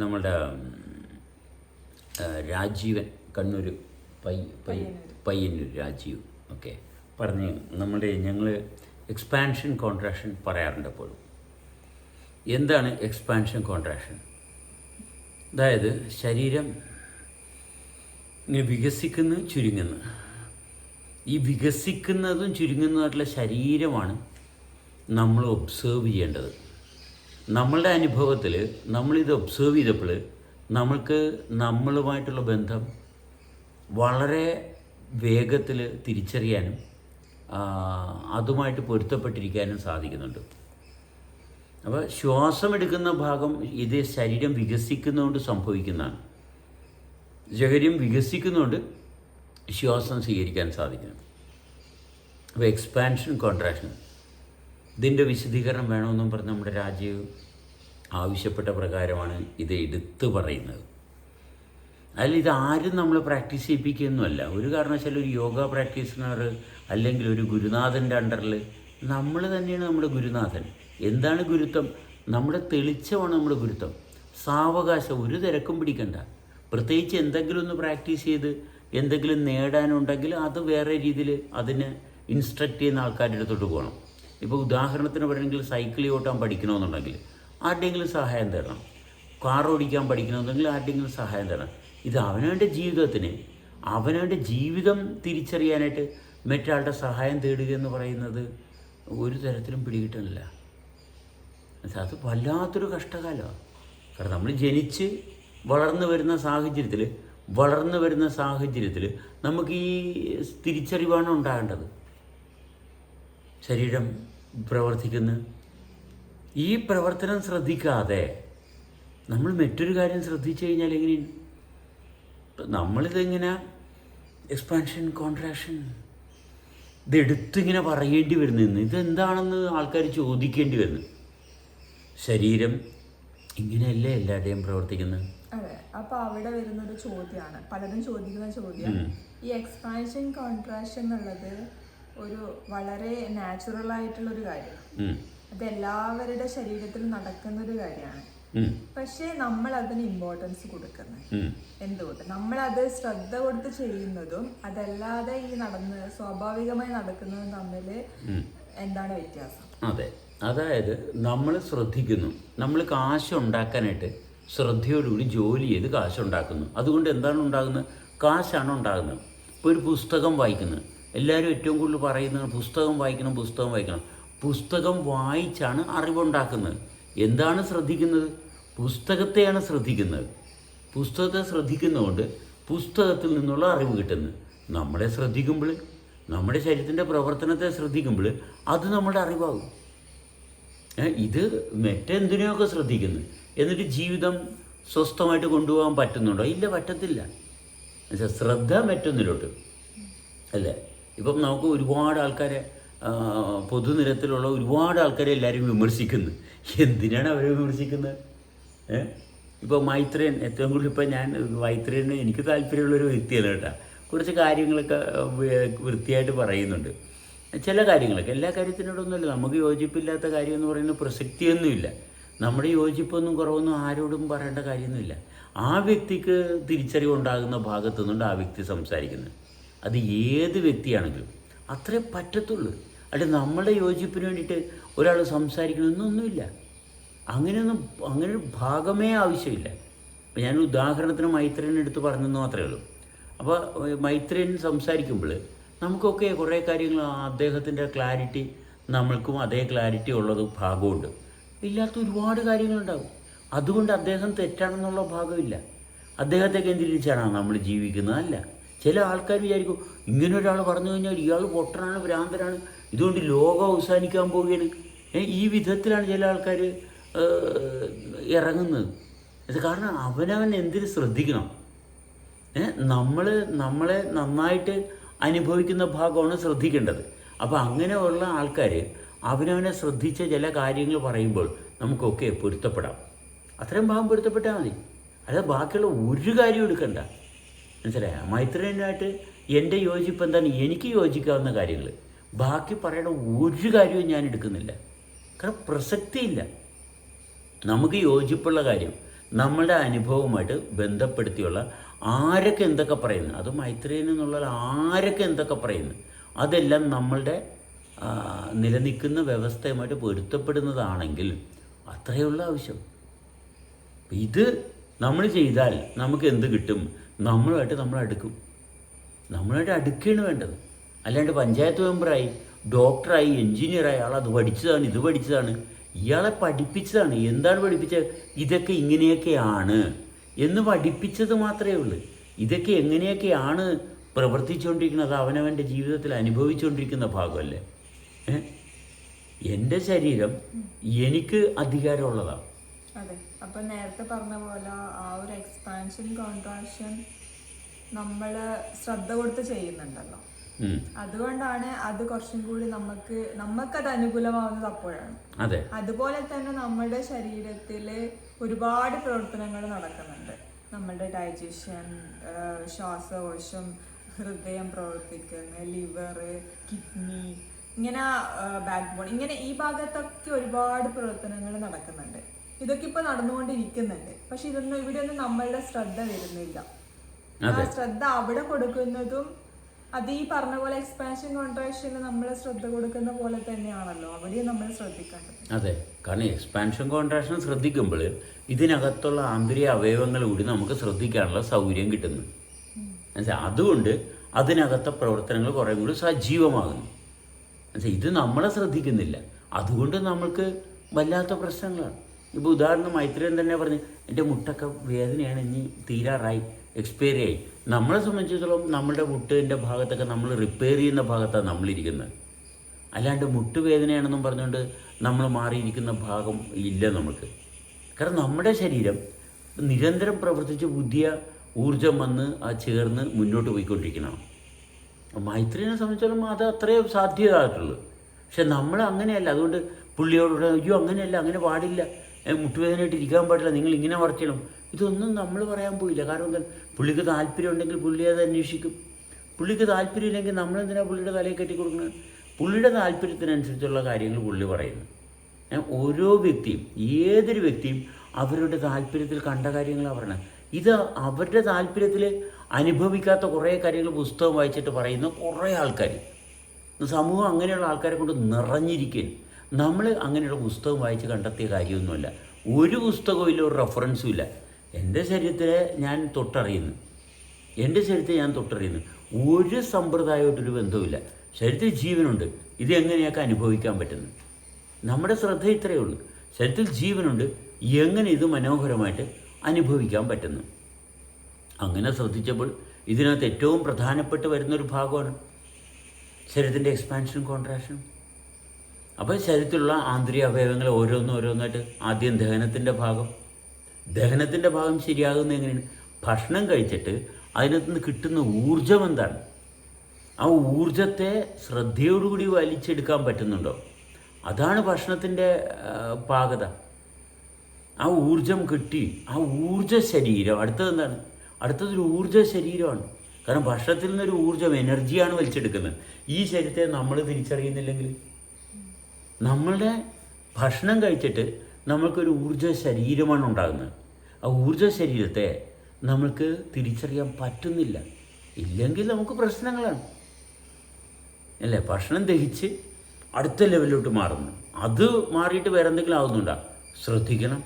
നമ്മളുടെ രാജീവൻ കണ്ണൂർ പയ്യന്നൂർ രാജീവ് ഓക്കെ പറഞ്ഞ് ഞങ്ങൾ എക്സ്പാൻഷൻ കോൺട്രാക്ഷൻ പറയാറുണ്ട് എപ്പോഴും. എന്താണ് എക്സ്പാൻഷൻ കോൺട്രാക്ഷൻ? അതായത് ശരീരം ഇങ്ങനെ വികസിക്കുന്നു ചുരുങ്ങുന്നു. ഈ വികസിക്കുന്നതും ചുരുങ്ങുന്നതായിട്ടുള്ള ശരീരമാണ് നമ്മൾ ഒബ്സേർവ് ചെയ്യേണ്ടത്. നമ്മളുടെ അനുഭവത്തിൽ നമ്മളിത് ഒബ്സേർവ് ചെയ്തപ്പോൾ നമ്മൾക്ക് നമ്മളുമായിട്ടുള്ള ബന്ധം വളരെ വേഗത്തിൽ തിരിച്ചറിയാനും അതുമായിട്ട് പൊരുത്തപ്പെട്ടിരിക്കാനും സാധിക്കുന്നുണ്ട്. അപ്പോൾ ശ്വാസമെടുക്കുന്ന ഭാഗം ഇത് ശരീരം വികസിക്കുന്നതുകൊണ്ട് സംഭവിക്കുന്നതാണ്. ശരീരം വികസിക്കുന്നതുകൊണ്ട് ശ്വാസം സ്വീകരിക്കാൻ സാധിക്കുന്നു. അപ്പോൾ എക്സ്പാൻഷൻ കോൺട്രാക്ഷൻ ഇതിൻ്റെ വിശദീകരണം വേണമെന്നും പറഞ്ഞ് നമ്മുടെ രാജീവ് ആവശ്യപ്പെട്ട പ്രകാരമാണ് ഇത് എടുത്തു പറയുന്നത്. അതിൽ ഇതാരും നമ്മൾ പ്രാക്ടീസ് ചെയ്യിപ്പിക്കുകയൊന്നുമല്ല. ഒരു കാരണവശാലും ഒരു യോഗ പ്രാക്ടീഷണർ അല്ലെങ്കിൽ ഒരു ഗുരുനാഥൻ്റെ അണ്ടറിൽ നമ്മൾ തന്നെയാണ് നമ്മുടെ ഗുരുനാഥൻ. എന്താണ് ഗുരുത്വം? നമ്മുടെ തെളിച്ചമാണ് നമ്മുടെ ഗുരുത്വം. സാവകാശം, ഒരു തിരക്കും പിടിക്കണ്ട. പ്രത്യേകിച്ച് എന്തെങ്കിലും ഒന്ന് പ്രാക്ടീസ് ചെയ്ത് എന്തെങ്കിലും നേടാനുണ്ടെങ്കിൽ അത് വേറെ രീതിയിൽ അതിന് ഇൻസ്ട്രക്റ്റ് ചെയ്യുന്ന ആൾക്കാരുടെ അടുത്തോട്ട് പോകണം. ഇപ്പോൾ ഉദാഹരണത്തിന് പറയണമെങ്കിൽ സൈക്കിൾ ഓട്ടാൻ പഠിക്കണമെന്നുണ്ടെങ്കിൽ ആരുടെയെങ്കിലും സഹായം തരണം. കാർ ഓടിക്കാൻ പഠിക്കണമെന്നുണ്ടെങ്കിൽ ആരുടെയെങ്കിലും സഹായം തരണം. ഇത് അവനവൻ്റെ ജീവിതത്തിന് അവനവൻ്റെ ജീവിതം തിരിച്ചറിയാനായിട്ട് മറ്റൊരാളുടെ സഹായം തേടുക എന്ന് പറയുന്നത് ഒരു തരത്തിലും പിടികിട്ടണില്ല. അത് വല്ലാത്തൊരു കഷ്ടകാലമാണ്. കാരണം നമ്മൾ ജനിച്ച് വളർന്നു വരുന്ന സാഹചര്യത്തിൽ നമുക്ക് ഈ തിരിച്ചറിവാണ് ഉണ്ടാകേണ്ടത്. ശരീരം പ്രവർത്തിക്കുന്ന ഈ പ്രവർത്തനം ശ്രദ്ധിക്കാതെ നമ്മൾ മറ്റൊരു കാര്യം ശ്രദ്ധിച്ചു കഴിഞ്ഞാൽ എങ്ങനെയാണ്? നമ്മളിതെങ്ങനെ എക്സ്പാൻഷൻ കോൺട്രാക്ഷൻ ഇതെടുത്തിങ്ങനെ പറയേണ്ടി വരുന്നു. ഇതെന്താണെന്ന് ആൾക്കാർ ചോദിക്കേണ്ടി വരുന്നു. ശരീരം ഇങ്ങനെയല്ലേ എല്ലാവരുടെയും പ്രവർത്തിക്കുന്നത്. അതെ. അപ്പോൾ അവിടെ വരുന്നൊരു ചോദ്യമാണ്, പലരും ചോദിക്കുന്ന ചോദ്യം, ഈ എക്സ്പാൻഷൻ കോൺട്രാക്ഷൻ എന്നുള്ളത് ഒരു വളരെ നാച്ചുറൽ ആയിട്ടുള്ളൊരു കാര്യമാണ്. അത് എല്ലാവരുടെ ശരീരത്തിൽ നടക്കുന്നൊരു കാര്യമാണ്. പക്ഷേ നമ്മൾ അതിന് ഇമ്പോർട്ടൻസ് കൊടുക്കുന്നത് എന്തുകൊണ്ട്? നമ്മളത് ശ്രദ്ധ കൊടുത്ത് ചെയ്യുന്നതും അതല്ലാതെ ഈ സ്വാഭാവികമായി നടക്കുന്നതും തമ്മിൽ എന്താണ് വ്യത്യാസം? അതെ, അതായത് നമ്മൾ ശ്രദ്ധിക്കുന്നു, നമ്മൾ കാശ് ഉണ്ടാക്കാനായിട്ട് ശ്രദ്ധയോടുകൂടി ജോലി ചെയ്ത് കാശുണ്ടാക്കുന്നു. അതുകൊണ്ട് എന്താണ് ഉണ്ടാകുന്നത്? കാശാണ് ഉണ്ടാകുന്നത്. ഇപ്പോൾ ഒരു പുസ്തകം വായിക്കുന്നത്, എല്ലാവരും ഏറ്റവും കൂടുതൽ പറയുന്നത് പുസ്തകം വായിക്കണം. പുസ്തകം വായിച്ചാണ് അറിവുണ്ടാക്കുന്നത്. എന്താണ് ശ്രദ്ധിക്കുന്നത്? പുസ്തകത്തെയാണ് ശ്രദ്ധിക്കുന്നത്. പുസ്തകത്തെ ശ്രദ്ധിക്കുന്നതുകൊണ്ട് പുസ്തകത്തിൽ നിന്നുള്ള അറിവ് കിട്ടുന്നത്. നമ്മളെ ശ്രദ്ധിക്കുമ്പോൾ, നമ്മുടെ ശരീരത്തിൻ്റെ പ്രവർത്തനത്തെ ശ്രദ്ധിക്കുമ്പോൾ അത് നമ്മുടെ അറിവാകും. ഇത് മറ്റെന്തിനെയൊക്കെ ശ്രദ്ധിക്കുന്നു, എന്നിട്ട് ജീവിതം സ്വസ്ഥമായിട്ട് കൊണ്ടുപോകാൻ പറ്റുന്നുണ്ടോ? ഇല്ല, പറ്റത്തില്ല. ശ്രദ്ധ മറ്റൊന്നിലോട്ട് അല്ലേ. ഇപ്പം നമുക്ക് ഒരുപാട് ആൾക്കാരെ, പൊതുനിരത്തിലുള്ള ഒരുപാട് ആൾക്കാരെ എല്ലാവരും വിമർശിക്കുന്നു. എന്തിനാണ് അവരെ വിമർശിക്കുന്നത്? ഇപ്പോൾ മൈത്രേയൻ, ഏറ്റവും കൂടുതൽ ഇപ്പം ഞാൻ മൈത്രേയന് എനിക്ക് താല്പര്യമുള്ളൊരു വ്യക്തിയല്ല കേട്ടോ. കുറച്ച് കാര്യങ്ങളൊക്കെ വൃത്തിയായിട്ട് പറയുന്നുണ്ട്. ചില കാര്യങ്ങളൊക്കെ, എല്ലാ കാര്യത്തിനോടൊന്നുമില്ല. നമുക്ക് യോജിപ്പില്ലാത്ത കാര്യം എന്ന് പറയുന്ന പ്രസക്തിയൊന്നുമില്ല. നമ്മുടെ യോജിപ്പൊന്നും കുറവൊന്നും ആരോടും പറയേണ്ട കാര്യമൊന്നുമില്ല. ആ വ്യക്തിക്ക് തിരിച്ചറിവുണ്ടാകുന്ന ഭാഗത്തു നിന്നുകൊണ്ട് ആ വ്യക്തി സംസാരിക്കുന്നത്. അത് ഏത് വ്യക്തിയാണെങ്കിലും അത്രേ പറ്റത്തുള്ളൂ. അല്ല നമ്മുടെ യോജിപ്പിന് വേണ്ടിയിട്ട് ഒരാൾ സംസാരിക്കണമെന്നൊന്നുമില്ല. അങ്ങനൊരു ഭാഗമേ ആവശ്യമില്ല. അപ്പോൾ ഞാൻ ഉദാഹരണത്തിന് മൈത്രേയൻ എടുത്ത് പറഞ്ഞെന്ന് മാത്രമേ ഉള്ളൂ. അപ്പോൾ മൈത്രേയൻ സംസാരിക്കുമ്പോൾ നമുക്കൊക്കെ കുറേ കാര്യങ്ങൾ, അദ്ദേഹത്തിൻ്റെ ക്ലാരിറ്റി നമ്മൾക്കും അതേ ക്ലാരിറ്റി ഉള്ളത് ഭാഗമുണ്ട്. ഇല്ലാത്ത ഒരുപാട് കാര്യങ്ങളുണ്ടാകും. അതുകൊണ്ട് അദ്ദേഹം തെറ്റാണെന്നുള്ള ഭാഗമില്ല. അദ്ദേഹത്തെ കേന്ദ്രീകരിച്ചാണ് നമ്മൾ ജീവിക്കുന്നത്. അല്ല, ചില ആൾക്കാർ വിചാരിക്കും ഇങ്ങനെ ഒരാൾ പറഞ്ഞു കഴിഞ്ഞാൽ ഇയാൾ പൊട്ടനാണ്, ഭ്രാന്തനാണ്, ഇതുകൊണ്ട് ലോകം അവസാനിക്കാൻ പോവുകയാണ്. ഈ വിധത്തിലാണ് ചില ആൾക്കാർ ഇറങ്ങുന്നത്. ഇത് കാരണം അവനവൻ എന്തിന് ശ്രദ്ധിക്കണം? നമ്മളെ നന്നായിട്ട് അനുഭവിക്കുന്ന ഭാഗമാണ് ശ്രദ്ധിക്കേണ്ടത്. അപ്പോൾ അങ്ങനെയുള്ള ആൾക്കാർ അവനവനെ ശ്രദ്ധിച്ച ചില കാര്യങ്ങൾ പറയുമ്പോൾ നമുക്കൊക്കെ പൊരുത്തപ്പെടാം. അത്രയും ഭാഗം പൊരുത്തപ്പെട്ടാൽ മതി. അല്ലാതെ ബാക്കിയുള്ള ഒരു കാര്യം എടുക്കണ്ട. മനസ്സിലായ? മൈത്രേയനായിട്ട് എൻ്റെ യോജിപ്പ് എന്താണ്? എനിക്ക് യോജിക്കാവുന്ന കാര്യങ്ങൾ, ബാക്കി പറയേണ്ട ഒരു കാര്യവും ഞാൻ എടുക്കുന്നില്ല. കാരണം പ്രസക്തിയില്ല. നമുക്ക് യോജിപ്പുള്ള കാര്യം, നമ്മളുടെ അനുഭവവുമായിട്ട് ബന്ധപ്പെടുത്തിയുള്ള ആരൊക്കെ എന്തൊക്കെ പറയുന്നു, അത് മൈത്രേയൻ എന്നുള്ള ആരൊക്കെ എന്തൊക്കെ പറയുന്നു, അതെല്ലാം നമ്മളുടെ നിലനിൽക്കുന്ന വ്യവസ്ഥയുമായിട്ട് പൊരുത്തപ്പെടുന്നതാണെങ്കിൽ അത്രയുള്ള ആവശ്യം. ഇത് നമ്മൾ ചെയ്താൽ നമുക്ക് എന്ത് കിട്ടും? നമ്മളുമായിട്ട് നമ്മൾ അടുക്കും. നമ്മളുമായിട്ട് അടുക്കുകയാണ് വേണ്ടത്. അല്ലാണ്ട് പഞ്ചായത്ത് മെമ്പറായി, ഡോക്ടറായി, എൻജിനീയറായി, ആൾ അത് പഠിച്ചതാണ്, ഇത് പഠിച്ചതാണ്, ഇയാളെ പഠിപ്പിച്ചതാണ്. എന്താണ് പഠിപ്പിച്ചത്? ഇതൊക്കെ ഇങ്ങനെയൊക്കെയാണ് എന്ന് പഠിപ്പിച്ചത് മാത്രമേ ഉള്ളൂ. ഇതൊക്കെ എങ്ങനെയൊക്കെയാണ് പ്രവർത്തിച്ചുകൊണ്ടിരിക്കുന്നത് അവനവൻ്റെ ജീവിതത്തിൽ അനുഭവിച്ചുകൊണ്ടിരിക്കുന്ന ഭാഗമല്ലേ. എൻ്റെ ശരീരം എനിക്ക് അധികാരമുള്ളതാണ്. അതെ. അപ്പൊ നേരത്തെ പറഞ്ഞ പോലെ ആ ഒരു എക്സ്പാൻഷൻ കോൺട്രാക്ഷൻ നമ്മൾ ശ്രദ്ധ കൊടുത്ത് ചെയ്യുന്നുണ്ടല്ലോ, അതുകൊണ്ടാണ് അത് കുറച്ചും കൂടി നമുക്കത് അനുകൂലമാവുന്നത് അപ്പോഴാണ്. അതെ. അതുപോലെ തന്നെ നമ്മുടെ ശരീരത്തിൽ ഒരുപാട് പ്രവർത്തനങ്ങൾ നടക്കുന്നുണ്ട്. നമ്മുടെ ഡൈജഷൻ, ശ്വാസകോശം, ഹൃദയം പ്രവർത്തിക്കുന്ന, ലിവർ, കിഡ്നി, ഇങ്ങനെ ബാക്ക് ബോൺ, ഇങ്ങനെ ഈ ഭാഗത്തൊക്കെ ഒരുപാട് പ്രവർത്തനങ്ങൾ നടക്കുന്നുണ്ട്. ഇതൊക്കെ ഇപ്പൊ നടന്നുകൊണ്ടിരിക്കുന്നുണ്ട്. പക്ഷെ ഇവിടെയൊന്നും നമ്മളുടെ ശ്രദ്ധ വരുന്നില്ല. ആ ശ്രദ്ധ അവിടെ കൊടുക്കുന്നതും അത് ഈ പറഞ്ഞ പോലെ എക്സ്പാൻഷൻ കോൺട്രാക്ഷന് നമ്മൾ ശ്രദ്ധ കൊടുക്കുന്ന പോലെ തന്നെയാണല്ലോ അവിടെയും നമ്മൾ ശ്രദ്ധിക്കേണ്ടത്. അതെ, കാരണം എക്സ്പാൻഷൻ കോൺട്രാക്ഷൻ ശ്രദ്ധിക്കുമ്പോൾ ഇതിനകത്തുള്ള ആന്തരിക അവയവങ്ങൾ കൂടി നമുക്ക് ശ്രദ്ധിക്കാനുള്ള സൗകര്യം കിട്ടുന്നു. അതുകൊണ്ട് അതിനകത്തെ പ്രവർത്തനങ്ങൾ കുറേ കൂടി സജീവമാകുന്നു. ഇത് നമ്മളെ ശ്രദ്ധിക്കുന്നില്ല, അതുകൊണ്ട് നമ്മൾക്ക് വല്ലാത്ത പ്രശ്നങ്ങളാണ്. ഇപ്പോൾ ഉദാഹരണം മൈത്രേയൻ തന്നെ പറഞ്ഞ് എൻ്റെ മുട്ടൊക്കെ വേദനയാണ്, ഇനി തീരാറായി, എക്സ്പയറി ആയി. നമ്മളെ സംബന്ധിച്ചിടത്തോളം നമ്മളുടെ മുട്ടിൻ്റെ ഭാഗത്തൊക്കെ നമ്മൾ റിപ്പയർ ചെയ്യുന്ന ഭാഗത്താണ് നമ്മളിരിക്കുന്നത്. അല്ലാണ്ട് മുട്ടുവേദനയാണെന്നും പറഞ്ഞുകൊണ്ട് നമ്മൾ മാറിയിരിക്കുന്ന ഭാഗം ഇല്ല നമുക്ക്. കാരണം നമ്മുടെ ശരീരം നിരന്തരം പ്രവർത്തിച്ച് പുതിയ ഊർജം വന്ന് ചേർന്ന് മുന്നോട്ട് പോയിക്കൊണ്ടിരിക്കണം. മൈത്രേയനെ സംബന്ധിച്ചിടത്തോളം അത് അത്രയേ സാധ്യതയായിട്ടുള്ളൂ. പക്ഷെ നമ്മൾ അങ്ങനെയല്ല. അതുകൊണ്ട് പുള്ളിയോട് അയ്യോ അങ്ങനെയല്ല, അങ്ങനെ പാടില്ല, മുട്ടുവേദനയായിട്ട് ഇരിക്കാൻ പാടില്ല, നിങ്ങൾ ഇങ്ങനെ വർക്ക് ചെയ്യണം, ഇതൊന്നും നമ്മൾ പറയാൻ പോയില്ല. കാരണം എന്താ, പുള്ളിക്ക് താല്പര്യം ഉണ്ടെങ്കിൽ പുള്ളി അത് അന്വേഷിക്കും. പുള്ളിക്ക് താല്പര്യമില്ലെങ്കിൽ നമ്മളെന്തിനാണ് പുള്ളിയുടെ തലയിൽ കെട്ടി കൊടുക്കുന്നത്? പുള്ളിയുടെ താല്പര്യത്തിനനുസരിച്ചുള്ള കാര്യങ്ങൾ പുള്ളി പറയുന്നു. ഓരോ വ്യക്തിയും, ഏതൊരു വ്യക്തിയും അവരുടെ താല്പര്യത്തിൽ കണ്ട കാര്യങ്ങളാണ് പറയണത്. ഇത് അവരുടെ താല്പര്യത്തിൽ അനുഭവിക്കാത്ത കുറേ കാര്യങ്ങൾ പുസ്തകം വായിച്ചിട്ട് പറയുന്ന കുറേ ആൾക്കാർ, സമൂഹം അങ്ങനെയുള്ള ആൾക്കാരെ കൊണ്ട് നിറഞ്ഞിരിക്കുകയും. നമ്മൾ അങ്ങനെയുള്ള പുസ്തകം വായിച്ച് കണ്ടെത്തിയ കാര്യമൊന്നുമല്ല. ഒരു പുസ്തകവും ഇല്ല, ഒരു റെഫറൻസും ഇല്ല. എൻ്റെ ശരീരത്തിലെ ഞാൻ തൊട്ടറിയുന്നു, ഒരു സമ്പ്രദായമായിട്ടൊരു ബന്ധവുമില്ല. ശരീരത്തിൽ ജീവനുണ്ട്, ഇത് എങ്ങനെയൊക്കെ അനുഭവിക്കാൻ പറ്റുന്നു. നമ്മുടെ ശ്രദ്ധ ഇത്രയേ ഉള്ളൂ. ശരീരത്തിൽ ജീവനുണ്ട്, എങ്ങനെ ഇത് മനോഹരമായിട്ട് അനുഭവിക്കാൻ പറ്റുന്നു. അങ്ങനെ ശ്രദ്ധിച്ചപ്പോൾ ഇതിനകത്ത് ഏറ്റവും പ്രധാനപ്പെട്ട് വരുന്നൊരു ഭാഗമാണ് ശരീരത്തിൻ്റെ എക്സ്പാൻഷൻ കോൺട്രാക്ഷൻ. അപ്പോൾ ശരീരത്തിലുള്ള ആന്തരിക അവയവങ്ങൾ ഓരോന്നായിട്ട് ആദ്യം ദഹനത്തിൻ്റെ ഭാഗം ശരിയാകുന്നത് എങ്ങനെയാണ്? ഭക്ഷണം കഴിച്ചിട്ട് അതിനകത്ത് നിന്ന് കിട്ടുന്ന ഊർജം എന്താണ്? ആ ഊർജത്തെ ശ്രദ്ധയോടുകൂടി വലിച്ചെടുക്കാൻ പറ്റുന്നുണ്ടോ? അതാണ് ഭക്ഷണത്തിൻ്റെ പാകത. ആ ഊർജം കിട്ടി, ആ ഊർജ ശരീരം അടുത്തതൊരു ഊർജ ശരീരമാണ്. കാരണം ഭക്ഷണത്തിൽ നിന്നൊരു ഊർജം, എനർജിയാണ് വലിച്ചെടുക്കുന്നത്. ഈ ശരീരത്തെ നമ്മൾ തിരിച്ചറിയുന്നില്ലെങ്കിൽ, നമ്മളുടെ ഭക്ഷണം കഴിച്ചിട്ട് നമ്മൾക്കൊരു ഊർജ ശരീരമാണ് ഉണ്ടാകുന്നത്. ആ ഊർജ ശരീരത്തെ നമ്മൾക്ക് തിരിച്ചറിയാൻ പറ്റുന്നില്ല. ഇല്ലെങ്കിൽ നമുക്ക് പ്രശ്നങ്ങളാണ് അല്ലേ? ഭക്ഷണം ദഹിച്ച് അടുത്ത ലെവലിലോട്ട് മാറുന്നു, അത് മാറിയിട്ട് വേറെ എന്തെങ്കിലും ആവുന്നുണ്ടോ? ശ്രദ്ധിക്കണം.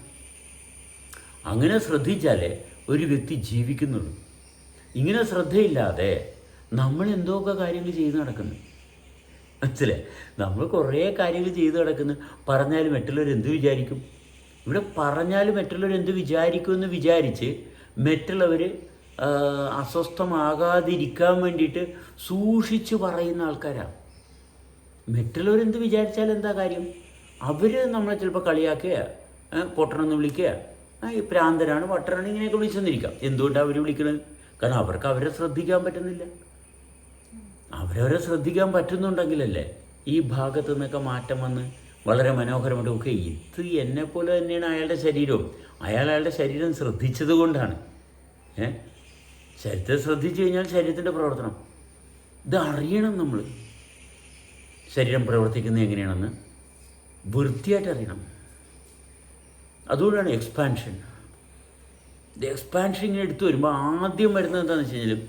അങ്ങനെ ശ്രദ്ധിച്ചാലേ ഒരു വ്യക്തി ജീവിക്കുന്നുള്ളൂ. ഇങ്ങനെ ശ്രദ്ധയില്ലാതെ നമ്മൾ എന്തൊക്കെ കാര്യങ്ങൾ ചെയ്ത് നടക്കുന്നു, മനസ്സിലായി? നമ്മൾ കുറേ കാര്യങ്ങൾ ചെയ്ത് നടക്കുന്നു. പറഞ്ഞാലും മറ്റുള്ളവർ എന്ത് വിചാരിക്കും? ഇവിടെ പറഞ്ഞാലും മറ്റുള്ളവർ എന്ത് വിചാരിക്കുമെന്ന് വിചാരിച്ച് മറ്റുള്ളവർ അസ്വസ്ഥമാകാതിരിക്കാൻ വേണ്ടിയിട്ട് സൂക്ഷിച്ച് പറയുന്ന ആൾക്കാരാണ്. മറ്റുള്ളവരെന്ത് വിചാരിച്ചാൽ എന്താ കാര്യം? അവർ നമ്മളെ ചിലപ്പോൾ കളിയാക്കുക, പൊട്ടണമെന്ന് വിളിക്കുക, ഈ പ്രാന്തനാണ്, വട്ടനാണ്, ഇങ്ങനെയൊക്കെ വിളിച്ചെന്നിരിക്കാം. എന്തുകൊണ്ടാണ് അവർ വിളിക്കുന്നത്? കാരണം അവർക്ക് അവരെ ശ്രദ്ധിക്കാൻ പറ്റുന്നില്ല. അവരവരെ ശ്രദ്ധിക്കാൻ പറ്റുന്നുണ്ടെങ്കിലല്ലേ ഈ ഭാഗത്തു നിന്നൊക്കെ മാറ്റം വന്ന് വളരെ മനോഹരമായിട്ട് ഓക്കെ ഇത് എന്നെപ്പോലെ തന്നെയാണ് അയാളുടെ ശരീരവും, അയാളുടെ ശരീരം ശ്രദ്ധിച്ചത് കൊണ്ടാണ്. ശരീരത്തെ ശ്രദ്ധിച്ചു കഴിഞ്ഞാൽ ശരീരത്തിൻ്റെ പ്രവർത്തനം ഇത് അറിയണം. നമ്മൾ ശരീരം പ്രവർത്തിക്കുന്നത് എങ്ങനെയാണെന്ന് വൃത്തിയായിട്ട് അറിയണം. അതുകൊണ്ടാണ് എക്സ്പാൻഷൻ. ഇത് എക്സ്പാൻഷൻ ഇങ്ങനെ എടുത്തു വരുമ്പോൾ ആദ്യം വരുന്നത് എന്താണെന്ന് വെച്ച് കഴിഞ്ഞാൽ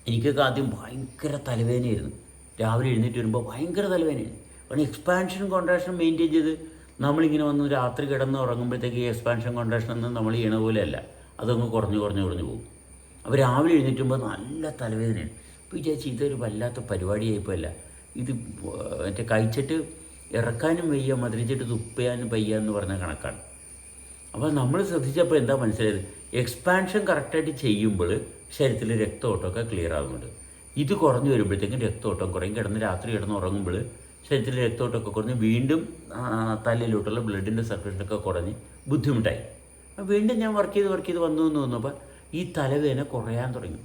എനിക്കൊക്കെ ആദ്യം ഭയങ്കര തലവേദനയായിരുന്നു. രാവിലെ എഴുന്നേറ്റ് വരുമ്പോൾ ഭയങ്കര തലവേദനയായിരുന്നു. കാരണം എക്സ്പാൻഷൻ കോൺട്രാക്ഷൻ മെയിൻറ്റെയിൻ ചെയ്ത് നമ്മളിങ്ങനെ വന്ന് രാത്രി കിടന്ന് ഉറങ്ങുമ്പോഴത്തേക്ക് ഈ എക്സ്പാൻഷൻ കോൺട്രാക്ഷൻ ഒന്നും നമ്മൾ ചെയ്യണ പോലെയല്ല, അതൊന്ന് കുറഞ്ഞു പോകും. അപ്പോൾ രാവിലെ എഴുന്നേറ്റുമ്പോൾ നല്ല തലവേദനയാണ്. ഇപ്പോൾ വിചാരിച്ചു ഇതൊരു വല്ലാത്ത പരിപാടിയായിപ്പോഴല്ല, ഇത് മറ്റേ കഴിച്ചിട്ട് ഇറക്കാനും വയ്യ, മധുരിച്ചിട്ട് തുപ്പിയാനും വയ്യ എന്ന് പറഞ്ഞ കണക്കാണ്. അപ്പോൾ നമ്മൾ ശ്രദ്ധിച്ചപ്പോൾ എന്താ മനസ്സിലായത്, എക്സ്പാൻഷൻ കറക്റ്റായിട്ട് ചെയ്യുമ്പോൾ ശരീരത്തിൽ രക്തോട്ടമൊക്കെ ക്ലിയർ ആകുന്നുണ്ട്. ഇത് കുറഞ്ഞു വരുമ്പോഴത്തേക്കും രക്തോട്ടം കുറയും. രാത്രി കിടന്ന് ഉറങ്ങുമ്പോൾ ശരീരത്തിലെ രക്തോട്ടമൊക്കെ കുറഞ്ഞ് വീണ്ടും തലയിലോട്ടുള്ള ബ്ലഡിൻ്റെ സർക്കുലേഷനൊക്കെ കുറഞ്ഞ് ബുദ്ധിമുട്ടായി. വീണ്ടും ഞാൻ വർക്ക് ചെയ്ത് വന്നു എന്ന് തോന്നുമ്പോൾ ഈ തലവേദന കുറയാൻ തുടങ്ങി.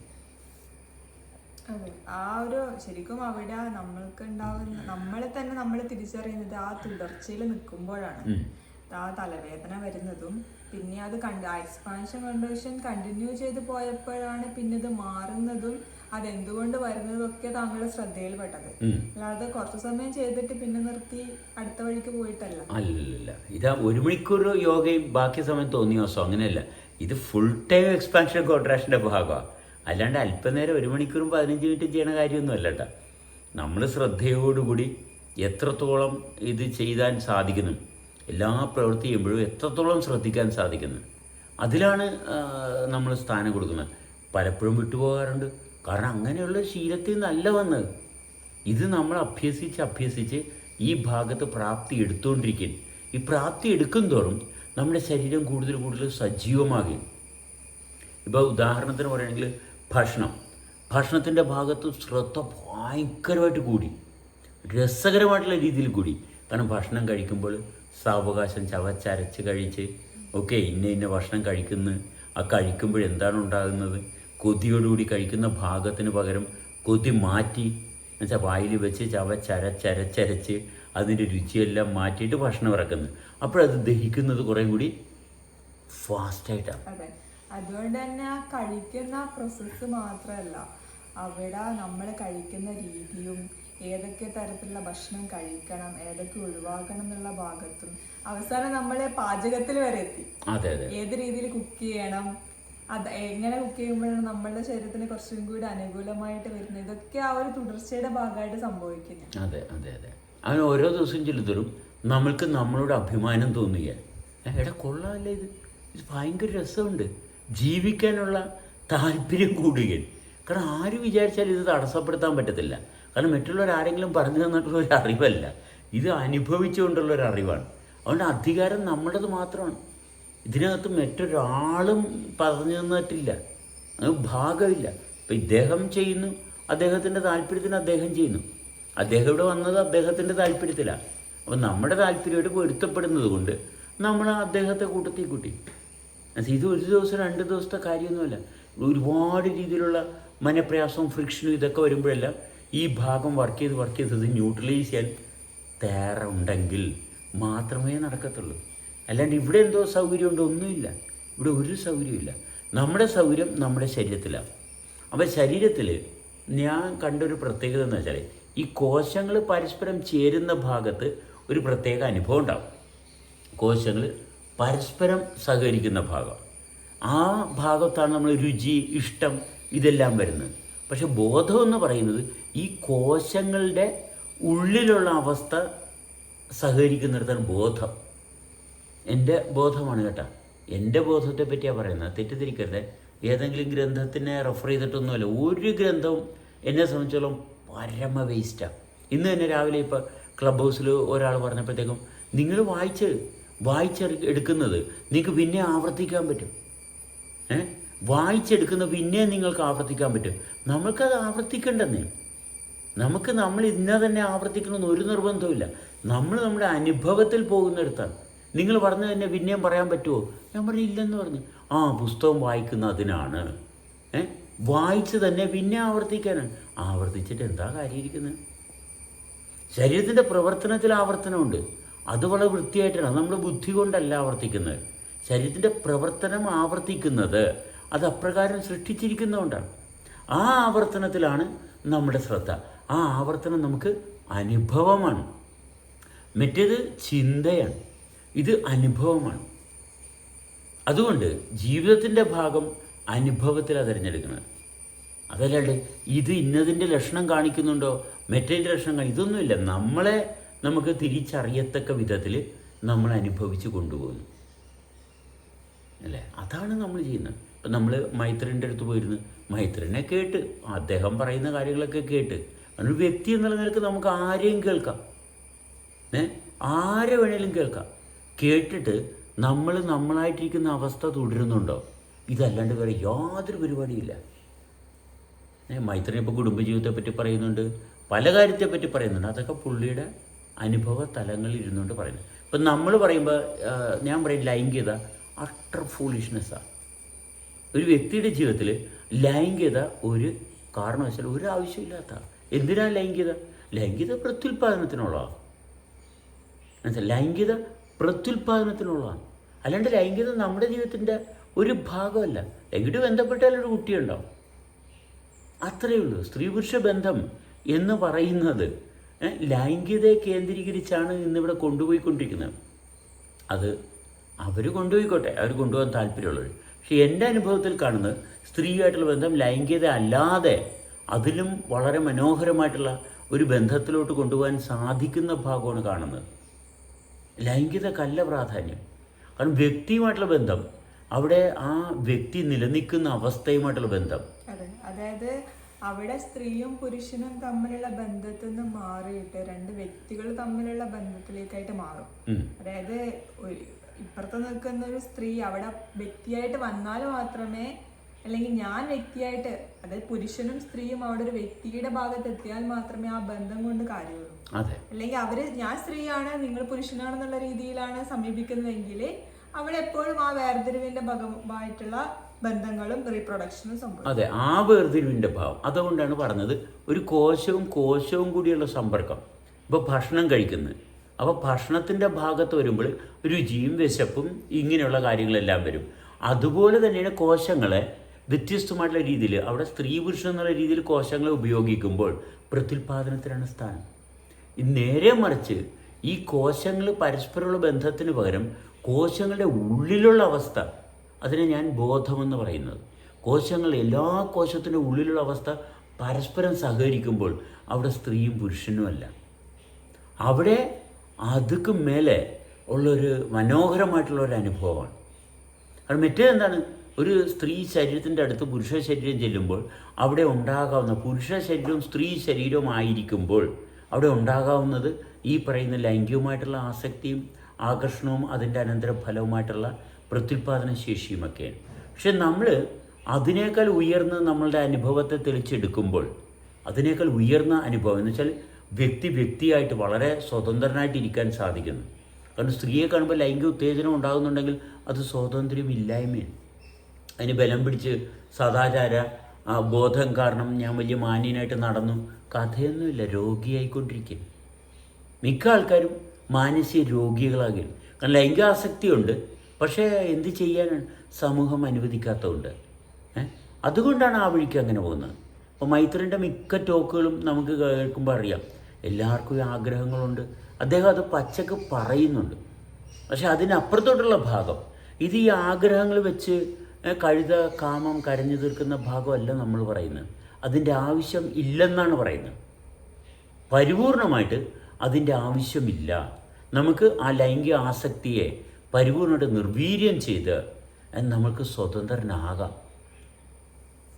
അതെ, ആ ഒരു ശരിക്കും അവിടെ നമ്മൾക്ക് ഉണ്ടാവുന്ന നമ്മളെ തന്നെ നമ്മൾ തിരിച്ചറിയുന്നത് ആ തുടർച്ചയിൽ നിൽക്കുമ്പോഴാണ്. ആ തലവേദന വരുന്നതും പിന്നെ അത് എക്സ്പാൻഷൻ കോൺട്രാക്ഷൻ കണ്ടിന്യൂ ചെയ്ത് പോയപ്പോഴാണ് പിന്നെ ഇത് മാറുന്നതും അതെന്തുകൊണ്ട് വരുന്നതും ഒക്കെ താങ്കളുടെ ശ്രദ്ധയിൽപ്പെട്ടത്. അല്ലാതെ കുറച്ചു സമയം ചെയ്തിട്ട് പിന്നെ നിർത്തി അടുത്ത വഴിക്ക് പോയിട്ടല്ല. അല്ലല്ല, ഇതാ 1 മണിക്കൂർ യോഗയും ബാക്കി സമയം തോന്നിയ ദിവസം അങ്ങനെയല്ല. ഇത് ഫുൾ ടൈം എക്സ്പാൻഷൻ കോൺട്രാക്ഷൻ്റെ ഭാഗമാണ്. അല്ലാണ്ട് അല്പനേരം 1 മണിക്കൂറും 15 മിനിറ്റും ചെയ്യണ കാര്യമൊന്നും അല്ല കേട്ടോ. നമ്മൾ ശ്രദ്ധയോടുകൂടി എത്രത്തോളം ഇത് ചെയ്യാൻ സാധിക്കുന്നു, എല്ലാ പ്രവൃത്തി ചെയ്യുമ്പോഴും എത്രത്തോളം ശ്രദ്ധിക്കാൻ സാധിക്കുന്നു, അതിലാണ് നമ്മൾ സ്ഥാനം കൊടുക്കുന്നത്. പലപ്പോഴും വിട്ടുപോകാറുണ്ട്. കാരണം അങ്ങനെയുള്ള ശീലത്തിൽ നിന്നല്ല വന്നത്. ഇത് നമ്മൾ അഭ്യസിച്ച് ഈ ഭാഗത്ത് പ്രാപ്തി എടുത്തുകൊണ്ടിരിക്കും. ഈ പ്രാപ്തി എടുക്കും തോറും നമ്മുടെ ശരീരം കൂടുതൽ സജീവമാകും. ഇപ്പോൾ ഉദാഹരണത്തിന് പറയുകയാണെങ്കിൽ ഭക്ഷണത്തിൻ്റെ ഭാഗത്ത് ശ്രദ്ധ ഭയങ്കരമായിട്ട് കൂടി, രസകരമായിട്ടുള്ള രീതിയിൽ കൂടി. കാരണം ഭക്ഷണം കഴിക്കുമ്പോൾ സാവകാശം ചവച്ചരച്ച് കഴിച്ച് ഇന്ന ഭക്ഷണം കഴിക്കുന്നു. ആ കഴിക്കുമ്പോഴെന്താണ് ഉണ്ടാകുന്നത്, കൊതിയോടുകൂടി കഴിക്കുന്ന ഭാഗത്തിന് പകരം കൊതി മാറ്റി എന്നുവെച്ചാൽ വായിൽ വെച്ച് ചവച്ചരച്ചരച്ച് അതിൻ്റെ രുചിയെല്ലാം മാറ്റിയിട്ട് ഭക്ഷണം ഇറക്കുന്നു. അപ്പോഴത് ദഹിക്കുന്നത് കുറേ കൂടി ഫാസ്റ്റായിട്ടാണ്. അതെ, അതുകൊണ്ട് തന്നെ ആ കഴിക്കുന്ന പ്രോസസ്സ് മാത്രമല്ല, അവിടെ നമ്മൾ കഴിക്കുന്ന രീതിയും ഏതൊക്കെ തരത്തിലുള്ള ഭക്ഷണം കഴിക്കണം, ഏതൊക്കെ ഒഴിവാക്കണം എന്നുള്ള ഭാഗത്തും അവസാനം നമ്മളെ പാചകത്തിൽ വരെ എത്തി. ഏത് രീതിയിൽ കുക്ക് ചെയ്യണം, അത് എങ്ങനെ കുക്ക് ചെയ്യുമ്പോഴാണ് നമ്മളുടെ ശരീരത്തിന് കുറച്ചും കൂടി അനുകൂലമായിട്ട് വരുന്നത്, ഇതൊക്കെ ആ ഒരു തുടർച്ചയുടെ ഭാഗമായിട്ട് സംഭവിക്കുന്നത്. അതെ, അങ്ങനെ ഓരോ ദിവസവും ചെല്ലുതോറും നമ്മൾക്ക് നമ്മളോട് അഭിമാനം തോന്നുകയാണ്. കൊള്ളാമല്ലേ, ഇത് ഭയങ്കര രസമുണ്ട്, ജീവിക്കാനുള്ള താല്പര്യം കൂടുകയാണ്. കാരണം ആര് വിചാരിച്ചാലും ഇത് തടസ്സപ്പെടുത്താൻ പറ്റത്തില്ല. കാരണം മറ്റുള്ളവരാരെങ്കിലും പറഞ്ഞു തന്നിട്ടുള്ള ഒരു അറിവല്ല, ഇത് അനുഭവിച്ചുകൊണ്ടുള്ള ഒരു അറിവാണ്. അതുകൊണ്ട് അധികാരം നമ്മുടേത് മാത്രമാണ്. ഇതിനകത്ത് മറ്റൊരാളും പറഞ്ഞു തന്നിട്ടില്ല, അത് ഭാഗമില്ല. ഇപ്പം ഇദ്ദേഹം ചെയ്യുന്നു, അദ്ദേഹത്തിൻ്റെ താല്പര്യത്തിന് അദ്ദേഹം ചെയ്യുന്നു. അദ്ദേഹം ഇവിടെ വന്നത് അദ്ദേഹത്തിൻ്റെ താല്പര്യത്തിലാണ്. അപ്പം നമ്മുടെ താല്പര്യമായിട്ട് പൊരുത്തപ്പെടുന്നത് കൊണ്ട് നമ്മൾ അദ്ദേഹത്തെ കൂട്ടി. ഇത് 1 ദിവസം 2 ദിവസത്തെ കാര്യമൊന്നുമല്ല. ഒരുപാട് രീതിയിലുള്ള മനപ്രയാസവും ഫ്രിക്ഷനും ഇതൊക്കെ വരുമ്പോഴെല്ലാം ഈ ഭാഗം വർക്ക് ചെയ്ത് ഇത് ന്യൂട്രലൈസ് ചെയ്യാൻ തയ്യാറുണ്ടെങ്കിൽ മാത്രമേ നടക്കത്തുള്ളൂ. അല്ലാണ്ട് ഇവിടെ എന്തോ സൗകര്യമുണ്ടോ, ഒന്നുമില്ല. ഇവിടെ ഒരു സൗകര്യമില്ല. നമ്മുടെ സൗകര്യം നമ്മുടെ ശരീരത്തിലാണ്. അപ്പോൾ ശരീരത്തിൽ ഞാൻ കണ്ടൊരു പ്രത്യേകത എന്ന് വെച്ചാൽ ഈ കോശങ്ങൾ പരസ്പരം ചേരുന്ന ഭാഗത്ത് ഒരു പ്രത്യേക അനുഭവം ഉണ്ടാകും. കോശങ്ങൾ പരസ്പരം സഹകരിക്കുന്ന ഭാഗം, ആ ഭാഗത്താണ് നമ്മൾ രുചി, ഇഷ്ടം ഇതെല്ലാം വരുന്നത്. പക്ഷെ ബോധം എന്ന് പറയുന്നത് ഈ കോശങ്ങളുടെ ഉള്ളിലുള്ള അവസ്ഥ സഹകരിക്കുന്നിടത്താണ് ബോധം. എൻ്റെ ബോധമാണ് കേട്ടോ, എൻ്റെ ബോധത്തെ പറ്റിയാണ് പറയുന്നത്, തെറ്റിദ്ധരിക്കരുത്. ഏതെങ്കിലും ഗ്രന്ഥത്തിനെ റെഫർ ചെയ്തിട്ടൊന്നുമല്ല. ഒരു ഗ്രന്ഥവും എന്നെ സംബന്ധിച്ചോളം പരമ വേസ്റ്റാണ്. ഇന്ന് തന്നെ രാവിലെ ഇപ്പോൾ ക്ലബ് ഹൗസിൽ ഒരാൾ പറഞ്ഞപ്പോഴത്തേക്കും നിങ്ങൾ വായിച്ചെടുക്കുന്നത് നിങ്ങൾക്ക് പിന്നെ ആവർത്തിക്കാൻ പറ്റും. വായിച്ചെടുക്കുന്ന പിന്നെ നിങ്ങൾക്ക് ആവർത്തിക്കാൻ പറ്റും. നമ്മൾക്കത് ആവർത്തിക്കേണ്ടെന്നേ. നമ്മൾ ഇന്ന തന്നെ ആവർത്തിക്കണമെന്ന് ഒരു നിർബന്ധമില്ല. നമ്മൾ നമ്മുടെ അനുഭവത്തിൽ പോകുന്നിടത്താണ്. നിങ്ങൾ പറഞ്ഞു തന്നെ പിന്നെയും പറയാൻ പറ്റുമോ? ഞാൻ പറഞ്ഞു ഇല്ലെന്ന് പറഞ്ഞു. പുസ്തകം വായിക്കുന്ന അതിനാണ്. വായിച്ച് തന്നെ പിന്നെ ആവർത്തിക്കാനാണ്. ആവർത്തിച്ചിട്ട് എന്താ കാര്യമിരിക്കുന്നത്? ശരീരത്തിൻ്റെ പ്രവർത്തനത്തിൽ ആവർത്തനമുണ്ട്. അത് വളരെ വൃത്തിയായിട്ടാണ്. നമ്മൾ ബുദ്ധി കൊണ്ടല്ല ആവർത്തിക്കുന്നത്. ശരീരത്തിൻ്റെ പ്രവർത്തനം ആവർത്തിക്കുന്നത് അത് അപ്രകാരം സൃഷ്ടിച്ചിരിക്കുന്നതുകൊണ്ടാണ്. ആ ആവർത്തനത്തിലാണ് നമ്മുടെ ശ്രദ്ധ. ആ ആവർത്തനം നമുക്ക് അനുഭവമാണ്. മറ്റേത് ചിന്തയാണ്, ഇത് അനുഭവമാണ്. അതുകൊണ്ട് ജീവിതത്തിൻ്റെ ഭാഗം അനുഭവത്തിലാണ് തിരഞ്ഞെടുക്കുന്നത്. അതല്ലാണ്ട് ഇത് ഇന്നതിൻ്റെ ലക്ഷണം കാണിക്കുന്നുണ്ടോ, മറ്റേതിൻ്റെ ലക്ഷണം ഇതൊന്നുമില്ല. നമ്മളെ നമുക്ക് തിരിച്ചറിയത്തക്ക വിധത്തിൽ നമ്മൾ അനുഭവിച്ച് കൊണ്ടുപോകുന്നു അല്ലേ? അതാണ് നമ്മൾ ചെയ്യുന്നത്. ഇപ്പം നമ്മൾ മൈത്രൻ്റെ അടുത്ത് പോയിരുന്നു, മൈത്രനെ കേട്ട് അദ്ദേഹം പറയുന്ന കാര്യങ്ങളൊക്കെ കേട്ട്, ഒരു വ്യക്തി എന്നുള്ള നിലക്ക് നമുക്ക് ആരെയും കേൾക്കാം, ആരെ വേണേലും കേൾക്കാം. കേട്ടിട്ട് നമ്മൾ നമ്മളായിട്ടിരിക്കുന്ന അവസ്ഥ തുടരുന്നുണ്ടോ? ഇതല്ലാണ്ട് വേറെ യാതൊരു പരിപാടിയില്ല. മൈത്രനെ ഇപ്പോൾ കുടുംബജീവിതത്തെ പറ്റി പറയുന്നുണ്ട്, പല കാര്യത്തെപ്പറ്റി പറയുന്നുണ്ട്. അതൊക്കെ പുള്ളിയുടെ അനുഭവ തലങ്ങളിൽ ഇരുന്നുകൊണ്ട് പറയുന്നത്. ഇപ്പം നമ്മൾ പറയുമ്പോൾ ഞാൻ പറയും ലൈംഗികത അട്ടർ ഫൂളിഷ്നെസ്സാണ്. ഒരു വ്യക്തിയുടെ ജീവിതത്തിൽ ലൈംഗികത ഒരു കാരണവശാലും ഒരു ആവശ്യമില്ലാത്ത. എന്തിനാണ് ലൈംഗികത? ലൈംഗികത പ്രത്യുൽപാദനത്തിനുള്ളതാണ്. മനസ്സിലായി? ലൈംഗികത പ്രത്യുൽപാദനത്തിനുള്ളതാണ്. അല്ലാണ്ട് ലൈംഗികത നമ്മുടെ ജീവിതത്തിൻ്റെ ഒരു ഭാഗമല്ല. ലൈംഗികത ബന്ധപ്പെട്ടാലൊരു കുട്ടിയുണ്ടാവും, അത്രയേ ഉള്ളൂ. സ്ത്രീ പുരുഷ ബന്ധം എന്ന് പറയുന്നത് ലൈംഗികതയെ കേന്ദ്രീകരിച്ചാണ് ഇന്നിവിടെ കൊണ്ടുപോയിക്കൊണ്ടിരിക്കുന്നത്. അത് അവർ കൊണ്ടുപോയിക്കോട്ടെ, അവർ കൊണ്ടുപോകാൻ താല്പര്യമുള്ളവർ. പക്ഷെ എൻ്റെ അനുഭവത്തിൽ കാണുന്നത് സ്ത്രീയായിട്ടുള്ള ബന്ധം ലൈംഗികത അല്ലാതെ അതിലും വളരെ മനോഹരമായിട്ടുള്ള ഒരു ബന്ധത്തിലോട്ട് കൊണ്ടുപോകാൻ സാധിക്കുന്ന ഭാഗമാണ് കാണുന്നത്. ലൈംഗികതക്കല്ല പ്രാധാന്യം. കാരണം വ്യക്തിയുമായിട്ടുള്ള ബന്ധം, അവിടെ ആ വ്യക്തി നിലനിൽക്കുന്ന അവസ്ഥയുമായിട്ടുള്ള ബന്ധം. അതെ, അതായത് അവിടെ സ്ത്രീയും പുരുഷനും തമ്മിലുള്ള ബന്ധത്തിൽ നിന്ന് മാറിയിട്ട് രണ്ട് വ്യക്തികൾ തമ്മിലുള്ള ബന്ധത്തിലേക്കായിട്ട് മാറും. അതായത് ഇപ്പുറത്ത് നിൽക്കുന്ന ഒരു സ്ത്രീ അവിടെ വ്യക്തിയായിട്ട് വന്നാൽ മാത്രമേ, അല്ലെങ്കിൽ ഞാൻ വ്യക്തിയായിട്ട്, അതായത് പുരുഷനും സ്ത്രീയും അവിടെ ഒരു വ്യക്തിയുടെ ഭാഗത്ത് എത്തിയാൽ മാത്രമേ ആ ബന്ധം കൊണ്ട് കാര്യമുള്ളൂ. അല്ലെങ്കിൽ ഞാൻ സ്ത്രീയാണ് നിങ്ങൾ പുരുഷനാണെന്നുള്ള രീതിയിലാണ് സമീപിക്കുന്നതെങ്കിൽ അവിടെ എപ്പോഴും ആ വേർതിരിവിന്റെ ഭാഗമായിട്ടുള്ള ബന്ധങ്ങളും റീപ്രൊഡക്ഷനും സംഭവിക്കും. അതെ, ആ വേർതിരിവിൻ്റെ ഭാവം. അതുകൊണ്ടാണ് പറഞ്ഞത് ഒരു കോശവും കൂടിയുള്ള സമ്പർക്കം. ഇപ്പോൾ ഭക്ഷണം കഴിക്കുന്നത്, അപ്പോൾ ഭക്ഷണത്തിൻ്റെ ഭാഗത്ത് വരുമ്പോൾ രുചിയും വിശപ്പും ഇങ്ങനെയുള്ള കാര്യങ്ങളെല്ലാം വരും. അതുപോലെ തന്നെയാണ് കോശങ്ങളെ വ്യത്യസ്തമായിട്ടുള്ള രീതിയിൽ അവിടെ സ്ത്രീ പുരുഷൻ എന്നുള്ള രീതിയിൽ കോശങ്ങളെ ഉപയോഗിക്കുമ്പോൾ പ്രത്യുൽപാദനത്തിനാണ് സ്ഥാനം. നേരെ മറിച്ച് ഈ കോശങ്ങൾ പരസ്പരമുള്ള ബന്ധത്തിന് പകരം കോശങ്ങളുടെ ഉള്ളിലുള്ള അവസ്ഥ, അതിനെ ഞാൻ ബോധമെന്ന് പറയുന്നത്. കോശങ്ങൾ, എല്ലാ കോശത്തിൻ്റെ ഉള്ളിലുള്ള അവസ്ഥ പരസ്പരം സഹകരിക്കുമ്പോൾ അവിടെ സ്ത്രീയും പുരുഷനുമല്ല, അവിടെ അതുക്ക് മേലെ ഉള്ളൊരു മനോഹരമായിട്ടുള്ളൊരു അനുഭവമാണ്. കാരണം മറ്റേതെന്താണ്, ഒരു സ്ത്രീ ശരീരത്തിൻ്റെ അടുത്ത് പുരുഷ ശരീരം ചെല്ലുമ്പോൾ അവിടെ ഉണ്ടാകാവുന്ന, പുരുഷ ശരീരവും സ്ത്രീ ശരീരവും ആയിരിക്കുമ്പോൾ അവിടെ ഉണ്ടാകാവുന്നത് ഈ പറയുന്ന ലൈംഗികമായിട്ടുള്ള ആസക്തിയും ആകർഷണവും അതിൻ്റെ അനന്തരഫലവുമായിട്ടുള്ള പ്രത്യുൽപാദന ശേഷിയുമൊക്കെയാണ്. പക്ഷെ നമ്മൾ അതിനേക്കാൾ ഉയർന്ന് നമ്മളുടെ അനുഭവത്തെ തെളിച്ചെടുക്കുമ്പോൾ, അതിനേക്കാൾ ഉയർന്ന അനുഭവം എന്ന് വെച്ചാൽ വ്യക്തിയായിട്ട് വളരെ സ്വതന്ത്രനായിട്ട് ഇരിക്കാൻ സാധിക്കുന്നു. കാരണം സ്ത്രീയെ കാണുമ്പോൾ ലൈംഗിക ഉത്തേജനം ഉണ്ടാകുന്നുണ്ടെങ്കിൽ അത് സ്വാതന്ത്ര്യമില്ലായ്മയാണ്. അതിന് ബലം പിടിച്ച് സദാചാര ബോധം കാരണം ഞാൻ വലിയ മാന്യനായിട്ട് നടന്നു, കഥയൊന്നുമില്ല. രോഗിയായിക്കൊണ്ടിരിക്കും മിക്ക ആൾക്കാരും, മാനസിക രോഗികളാകും. കാരണം ലൈംഗികാസക്തിയുണ്ട്, പക്ഷേ എന്ത് ചെയ്യാനാണ്, സമൂഹം അനുവദിക്കാത്തതുകൊണ്ട്. അതുകൊണ്ടാണ് ആ വഴിക്ക് അങ്ങനെ പോകുന്നത്. അപ്പോൾ മൈത്രൻ്റെ മിക്ക ടോക്കുകളും നമുക്ക് കേൾക്കുമ്പോൾ അറിയാം, എല്ലാവർക്കും ആഗ്രഹങ്ങളുണ്ട്. അദ്ദേഹം അത് പച്ചക്ക് പറയുന്നുണ്ട്. പക്ഷെ അതിനപ്പുറത്തോട്ടുള്ള ഭാഗം, ഇത് ഈ ആഗ്രഹങ്ങൾ വെച്ച് കഴുത കാമം കരഞ്ഞു തീർക്കുന്ന ഭാഗമല്ല നമ്മൾ പറയുന്നത്. അതിൻ്റെ ആവശ്യം ഇല്ലെന്നാണ് പറയുന്നത്. പരിപൂർണമായിട്ട് അതിൻ്റെ ആവശ്യമില്ല. നമുക്ക് ആ ലൈംഗിക ആസക്തിയെ പരിപൂർണ്ണമായിട്ട് നിർവീര്യം ചെയ്ത് നമുക്ക് സ്വതന്ത്രനാകാം.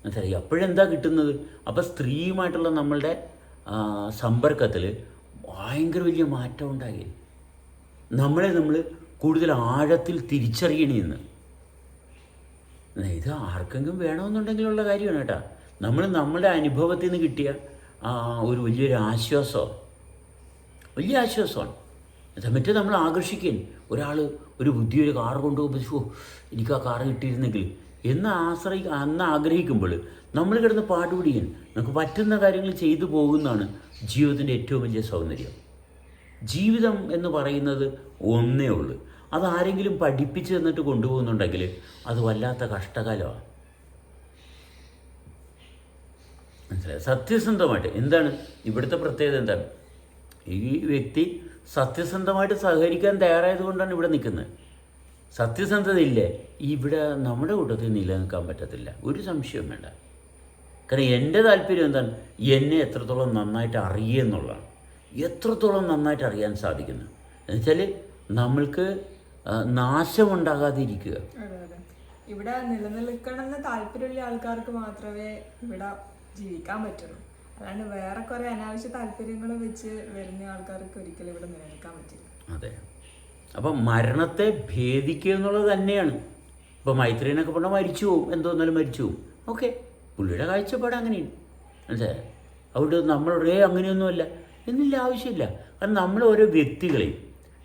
മനസ്സിലായി? അപ്പോഴെന്താ കിട്ടുന്നത്? അപ്പോൾ സ്ത്രീയുമായിട്ടുള്ള നമ്മളുടെ സമ്പർക്കത്തിൽ ഭയങ്കര വലിയ മാറ്റം ഉണ്ടായി. നമ്മൾ കൂടുതൽ ആഴത്തിൽ തിരിച്ചറിയണമെന്ന്. ഇത് ആർക്കെങ്കിലും വേണമെന്നുണ്ടെങ്കിലുള്ള കാര്യമാണ് കേട്ടോ. നമ്മളുടെ അനുഭവത്തിൽ നിന്ന് കിട്ടിയ ഒരു വലിയൊരു ആശ്വാസമാണ്. മറ്റേ നമ്മൾ ആകർഷിക്കാൻ ഒരാൾ ഒരു പുതിയൊരു കാർ കൊണ്ടുപോകുമ്പോൾ എനിക്ക് ആ കാറ് കിട്ടിയിരുന്നെങ്കിൽ അന്ന് ആഗ്രഹിക്കുമ്പോൾ നമ്മൾ കിടന്ന് പാടുപിടിക്കാൻ നമുക്ക് പറ്റുന്ന കാര്യങ്ങൾ ചെയ്തു പോകുന്നതാണ് ജീവിതത്തിൻ്റെ ഏറ്റവും വലിയ സൗന്ദര്യം. ജീവിതം എന്ന് പറയുന്നത് ഒന്നേ ഉള്ളൂ. അതാരെങ്കിലും പഠിപ്പിച്ച് തന്നിട്ട് കൊണ്ടുപോകുന്നുണ്ടെങ്കിൽ അത് വല്ലാത്ത കഷ്ടകാലമാണ്. മനസ്സിലായി? സത്യസന്ധമായിട്ട് എന്താണ് ഇവിടുത്തെ പ്രത്യേകത? എന്താണ്? ഈ വ്യക്തി സത്യസന്ധമായിട്ട് സഹകരിക്കാൻ തയ്യാറായത് കൊണ്ടാണ് ഇവിടെ നിൽക്കുന്നത്. സത്യസന്ധതയില്ലേ ഇവിടെ നമ്മുടെ കൂട്ടത്തിൽ നിലനിൽക്കാൻ പറ്റത്തില്ല, ഒരു സംശയവും വേണ്ട. കാരണം എൻ്റെ താല്പര്യം എന്താണ്, എന്നെ എത്രത്തോളം നന്നായിട്ട് അറിയുമെന്നുള്ളതാണ്. എത്രത്തോളം നന്നായിട്ട് അറിയാൻ സാധിക്കുന്നു എന്നുവെച്ചാൽ നമ്മൾക്ക് നാശമുണ്ടാകാതിരിക്കുക. അതെ അതെ, ഇവിടെ നിലനിൽക്കണമെന്ന് താല്പര്യമുള്ള ആൾക്കാർക്ക് മാത്രമേ ഇവിടെ ജീവിക്കാൻ പറ്റുള്ളൂ. അല്ലാണ്ട് വേറെ കുറെ അനാവശ്യ താല്പര്യങ്ങൾ വെച്ച് വരുന്ന ആൾക്കാർക്ക് ഒരിക്കലും ഇവിടെ നിലനിൽക്കാൻ പറ്റില്ല. അതെ, അപ്പം മരണത്തെ ഭേദിക്കുക എന്നുള്ളത് തന്നെയാണ്. ഇപ്പോൾ മൈത്രിയനൊക്കെ പറഞ്ഞാൽ മരിച്ചു പോവും, എന്തോന്നാലും മരിച്ചു പോവും. ഓക്കെ, പുള്ളിയുടെ കാഴ്ചപ്പാട് അങ്ങനെയാണ്, മനസ്സിലായോ? അതുകൊണ്ട് നമ്മളൊരേ അങ്ങനെയൊന്നുമല്ല എന്നില്ല, ആവശ്യമില്ല. കാരണം നമ്മൾ ഓരോ വ്യക്തികളെയും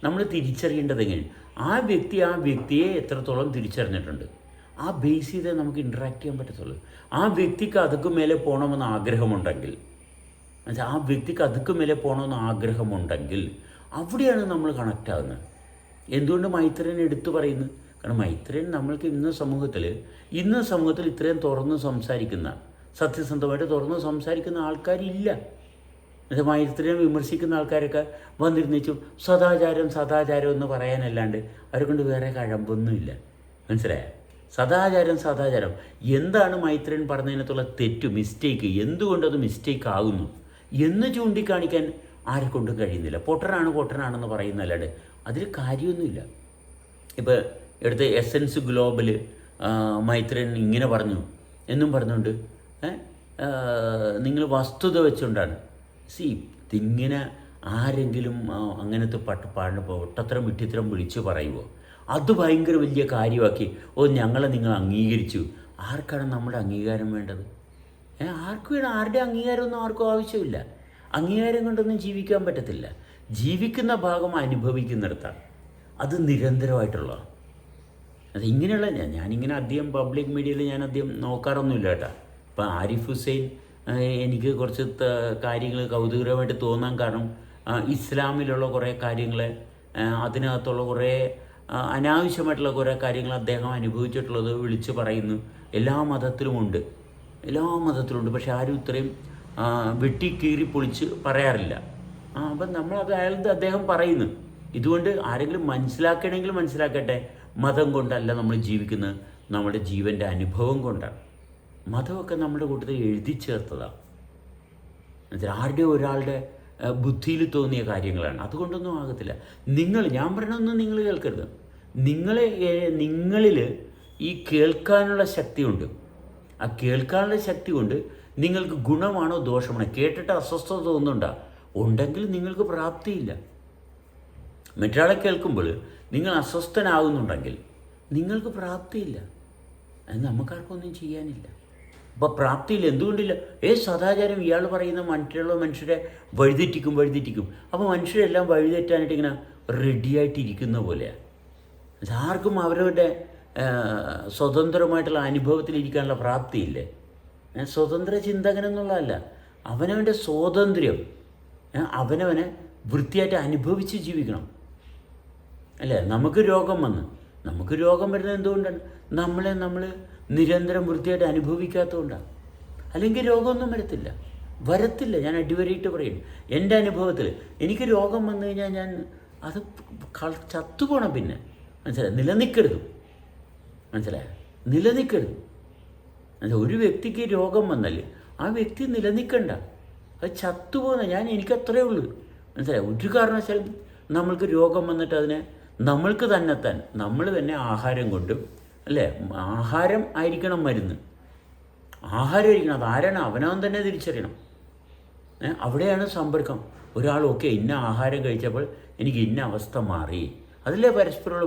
നമ്മൾ തിരിച്ചറിയേണ്ടത് എങ്ങനെയാണ്, ആ വ്യക്തിയെ എത്രത്തോളം തിരിച്ചറിഞ്ഞിട്ടുണ്ട്, ആ ബേസ് ചെയ്തേ നമുക്ക് ഇൻട്രാക്ട് ചെയ്യാൻ പറ്റത്തുള്ളൂ. ആ വ്യക്തിക്ക് അതുക്ക് മേലെ പോകണമെന്ന് ആഗ്രഹമുണ്ടെങ്കിൽ, ആ വ്യക്തിക്ക് അതുക്ക് മേലെ പോകണമെന്ന് ആഗ്രഹമുണ്ടെങ്കിൽ അവിടെയാണ് നമ്മൾ കണക്റ്റ് ആകുന്നത്. എന്തുകൊണ്ട് മൈത്രേയൻ എടുത്തു പറയുന്നു? കാരണം മൈത്രേയൻ നമ്മൾക്ക് ഇന്ന് സമൂഹത്തിൽ ഇത്രയും തുറന്ന് സംസാരിക്കുന്ന, സത്യസന്ധമായിട്ട് തുറന്ന് സംസാരിക്കുന്ന ആൾക്കാരില്ല. അത് മൈത്രേയനെ വിമർശിക്കുന്ന ആൾക്കാരൊക്കെ വന്നിരുന്നു സദാചാരം എന്ന് പറയാനല്ലാണ്ട് അവരെ കൊണ്ട് വേറെ കഴമ്പൊന്നുമില്ല, മനസ്സിലായോ? സദാചാരം എന്താണ് മൈത്രേയൻ പറഞ്ഞതിനകത്തുള്ള തെറ്റ്, മിസ്റ്റേക്ക്, എന്തുകൊണ്ടത് മിസ്റ്റേക്ക് ആകുന്നു എന്ന് ചൂണ്ടിക്കാണിക്കാൻ ആരെക്കൊണ്ടും കഴിയുന്നില്ല. പൊട്ടനാണെന്ന് പറയുന്നല്ലാണ്ട് അതിൽ കാര്യമൊന്നുമില്ല. ഇപ്പോൾ എടുത്ത് എസൻസ് ഗ്ലോബൽ മൈത്രേയൻ ഇങ്ങനെ പറഞ്ഞു എന്നും പറഞ്ഞുകൊണ്ട് നിങ്ങൾ വസ്തുത വെച്ചുകൊണ്ടാണ് ഇതിങ്ങനെ ആരെങ്കിലും അങ്ങനത്തെ പൊട്ടത്തരം വിട്ടിത്തരം വിളിച്ച് പറയുമോ? അത് ഭയങ്കര വലിയ കാര്യമാക്കി ഞങ്ങളെ നിങ്ങൾ അംഗീകരിച്ചു. ആർക്കാണ് നമ്മുടെ അംഗീകാരം വേണ്ടത്? ആർക്കും വേണം? ആരുടെ അംഗീകാരമൊന്നും ആർക്കും ആവശ്യമില്ല. അംഗീകാരം കൊണ്ടൊന്നും ജീവിക്കാൻ പറ്റത്തില്ല. ജീവിക്കുന്ന ഭാഗം അനുഭവിക്കുന്നിടത്താണ്, അത് നിരന്തരമായിട്ടുള്ളതാണ്. അത് ഇങ്ങനെയുള്ള ഞാനിങ്ങനെ അധികം പബ്ലിക് മീഡിയയിൽ ഞാൻ അധികം നോക്കാറൊന്നുമില്ല കേട്ടോ. ഇപ്പം ആരിഫ് ഹുസൈൻ എനിക്ക് കുറച്ച് കാര്യങ്ങൾ കൗതുകരമായിട്ട് തോന്നാൻ കാരണം ഇസ്ലാമിലുള്ള കുറേ കാര്യങ്ങൾ, അതിനകത്തുള്ള കുറേ അനാവശ്യമായിട്ടുള്ള കുറേ കാര്യങ്ങൾ അദ്ദേഹം അനുഭവിച്ചിട്ടുള്ളത് വിളിച്ച് പറയുന്നു. എല്ലാ മതത്തിലുമുണ്ട്. പക്ഷെ ആരും ഇത്രയും വെട്ടിക്കീറി പൊളിച്ച് പറയാറില്ല. അപ്പം നമ്മളത് അദ്ദേഹം പറയുന്നു. ഇതുകൊണ്ട് ആരെങ്കിലും മനസ്സിലാക്കണമെങ്കിൽ മനസ്സിലാക്കട്ടെ, മതം കൊണ്ടല്ല നമ്മൾ ജീവിക്കുന്നത്, നമ്മുടെ ജീവൻ്റെ അനുഭവം കൊണ്ടാണ്. മതമൊക്കെ നമ്മുടെ കൂട്ടത്തിൽ എഴുതി ചേർത്തതാണ്. ആരുടെ ഒരാളുടെ ബുദ്ധിയിൽ തോന്നിയ കാര്യങ്ങളാണ്. അതുകൊണ്ടൊന്നും ആകത്തില്ല. ഞാൻ പറയണമെന്നും നിങ്ങൾ കേൾക്കരുത്. നിങ്ങളിൽ ഈ കേൾക്കാനുള്ള ശക്തിയുണ്ട്. ആ കേൾക്കാനുള്ള ശക്തി കൊണ്ട് നിങ്ങൾക്ക് ഗുണമാണോ ദോഷമാണോ, കേട്ടിട്ട് അസ്വസ്ഥത തോന്നുന്നുണ്ടോ? ഉണ്ടെങ്കിൽ നിങ്ങൾക്ക് പ്രാപ്തിയില്ല. മറ്റൊരാളെ കേൾക്കുമ്പോൾ നിങ്ങൾ അസ്വസ്ഥനാകുന്നുണ്ടെങ്കിൽ നിങ്ങൾക്ക് പ്രാപ്തിയില്ല. അത് നമുക്കാർക്കൊന്നും ചെയ്യാനില്ല. അപ്പോൾ പ്രാപ്തിയില്ല. എന്തുകൊണ്ടില്ല? സദാചാരം ഇയാൾ പറയുന്ന മനുഷ്യരെ വഴിതെറ്റിക്കും. അപ്പോൾ മനുഷ്യരെല്ലാം വഴിതെറ്റാനായിട്ട് ഇങ്ങനെ റെഡിയായിട്ടിരിക്കുന്ന പോലെയാണ്. ആർക്കും അവരവരുടെ സ്വതന്ത്രമായിട്ടുള്ള അനുഭവത്തിലിരിക്കാനുള്ള പ്രാപ്തിയില്ലേ? സ്വതന്ത്ര ചിന്തകനെന്നുള്ളതല്ല, അവനവൻ്റെ സ്വാതന്ത്ര്യം അവനവനെ വൃത്തിയായിട്ട് അനുഭവിച്ച് ജീവിക്കണം, അല്ലേ? നമുക്ക് രോഗം വരുന്നത് എന്തുകൊണ്ടാണ്? നമ്മൾ നിരന്തരം വൃത്തിയായിട്ട് അനുഭവിക്കാത്തതുകൊണ്ടാണ്. അല്ലെങ്കിൽ രോഗമൊന്നും വരത്തില്ല. ഞാൻ അടിവരയിട്ട് പറയും, എൻ്റെ അനുഭവത്തിൽ എനിക്ക് രോഗം വന്നു കഴിഞ്ഞാൽ ഞാൻ അത് ചത്തുപോകണം. പിന്നെ നിലനിൽക്കരുത്. ഒരു വ്യക്തിക്ക് രോഗം വന്നാൽ ആ വ്യക്തി നിലനിൽക്കണ്ട, അത് ചത്തുപോകുന്ന എനിക്കത്രേ ഉള്ളൂ. ഒരു കാരണവശാലും നമ്മൾക്ക് രോഗം വന്നിട്ട് അതിനെ നമ്മൾക്ക് നമ്മൾ തന്നെ ആഹാരം കൊണ്ടും, അല്ലേ? ആഹാരം ആയിരിക്കണം മരുന്ന്. അതാരാണ്? അവനവൻ തന്നെ തിരിച്ചറിയണം. അവിടെയാണ് സമ്പർക്കം. ഒരാൾ ഇന്ന ആഹാരം കഴിച്ചപ്പോൾ എനിക്ക് ഇന്ന അവസ്ഥ മാറി. അതിലെ പരസ്പരമുള്ള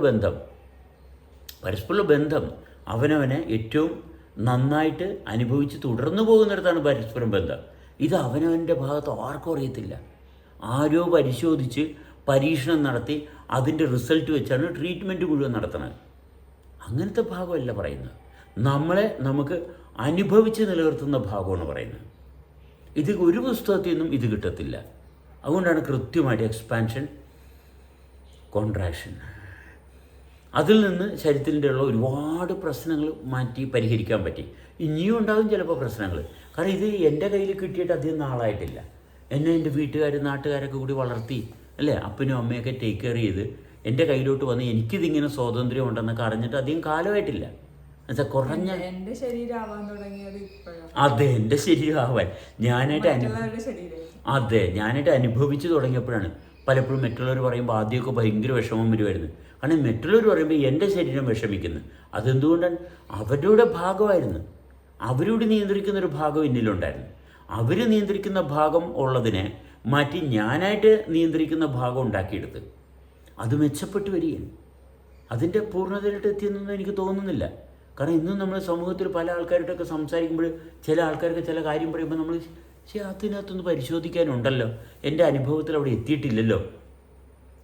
ബന്ധം അവനവനെ ഏറ്റവും നന്നായിട്ട് അനുഭവിച്ച് തുടർന്നു പോകുന്നിടത്താണ് പരസ്പരം ബന്ധം. ഇത് അവനവൻ്റെ ഭാഗത്ത് ആർക്കും അറിയത്തില്ല. ആരോ പരിശോധിച്ച് പരീക്ഷണം നടത്തി അതിൻ്റെ റിസൾട്ട് വെച്ചാണ് ട്രീറ്റ്മെൻറ്റ് മുഴുവൻ നടത്തുന്നത്. അങ്ങനത്തെ ഭാഗമല്ല പറയുന്നത്. നമുക്ക് അനുഭവിച്ച് നിലനിർത്തുന്ന ഭാഗമാണ് പറയുന്നത്. ഇത് ഒരു പുസ്തകത്തിൽ നിന്നും ഇത് കിട്ടത്തില്ല. അതുകൊണ്ടാണ് കൃത്യമായിട്ട് എക്സ്പാൻഷൻ, കോൺട്രാക്ഷൻ, അതിൽ നിന്ന് ശരീരത്തിലുള്ള ഒരുപാട് പ്രശ്നങ്ങൾ മാറ്റി പരിഹരിക്കാൻ പറ്റി. ഇനിയും ഉണ്ടാകും ചിലപ്പോൾ പ്രശ്നങ്ങൾ. കാരണം ഇത് എൻ്റെ കയ്യിൽ കിട്ടിയിട്ട് അധികം നാളായിട്ടില്ല. എന്നെ എൻ്റെ വീട്ടുകാരും നാട്ടുകാരൊക്കെ കൂടി വളർത്തി, അല്ലേ? അപ്പനും അമ്മയൊക്കെ ടേക്ക് കെയർ ചെയ്ത് എൻ്റെ കയ്യിലോട്ട് വന്ന് എനിക്കിതിങ്ങനെ സ്വാതന്ത്ര്യം ഉണ്ടെന്നൊക്കെ അറിഞ്ഞിട്ട് അധികം കാലമായിട്ടില്ല. എന്നുവെച്ചാൽ കുറഞ്ഞ എന്റെ ശരീരം ആവാൻ തുടങ്ങിയത് ഇപ്പോഴാണ്. അതെ, എൻ്റെ ശരീരമാവാൻ ഞാനായിട്ട് മറ്റുള്ളവരുടെ ശരീരം. അതെ, ഞാനായിട്ട് അനുഭവിച്ചു തുടങ്ങിയപ്പോഴാണ് പലപ്പോഴും മറ്റുള്ളവർ പറയുമ്പോൾ ആദ്യമൊക്കെ ഭയങ്കര വിഷമം വരുമായിരുന്നു. കാരണം മറ്റുള്ളവർ പറയുമ്പോൾ എൻ്റെ ശരീരം വിഷമിക്കുന്നു. അതെന്തുകൊണ്ടാണ്? അവരുടെ ഭാഗമായിരുന്നു. അവരോട് നിയന്ത്രിക്കുന്നൊരു ഭാഗം എന്നിലുണ്ടായിരുന്നു. അവർ നിയന്ത്രിക്കുന്ന ഭാഗം ഉള്ളതിനെ മാറ്റി ഞാനായിട്ട് നിയന്ത്രിക്കുന്ന ഭാഗം ഉണ്ടാക്കിയെടുത്ത് അത് മെച്ചപ്പെട്ട് വരികയാണ്. അതിൻ്റെ പൂർണ്ണതയിലോട്ട് എത്തിയെന്നൊന്നും എനിക്ക് തോന്നുന്നില്ല. കാരണം ഇന്നും നമ്മൾ സമൂഹത്തിൽ പല ആൾക്കാരോടൊക്കെ സംസാരിക്കുമ്പോൾ ചില ആൾക്കാർക്ക് ചില കാര്യം പറയുമ്പോൾ നമ്മൾ അതിനകത്തൊന്ന് പരിശോധിക്കാനുണ്ടല്ലോ, എൻ്റെ അനുഭവത്തിൽ അവിടെ എത്തിയിട്ടില്ലല്ലോ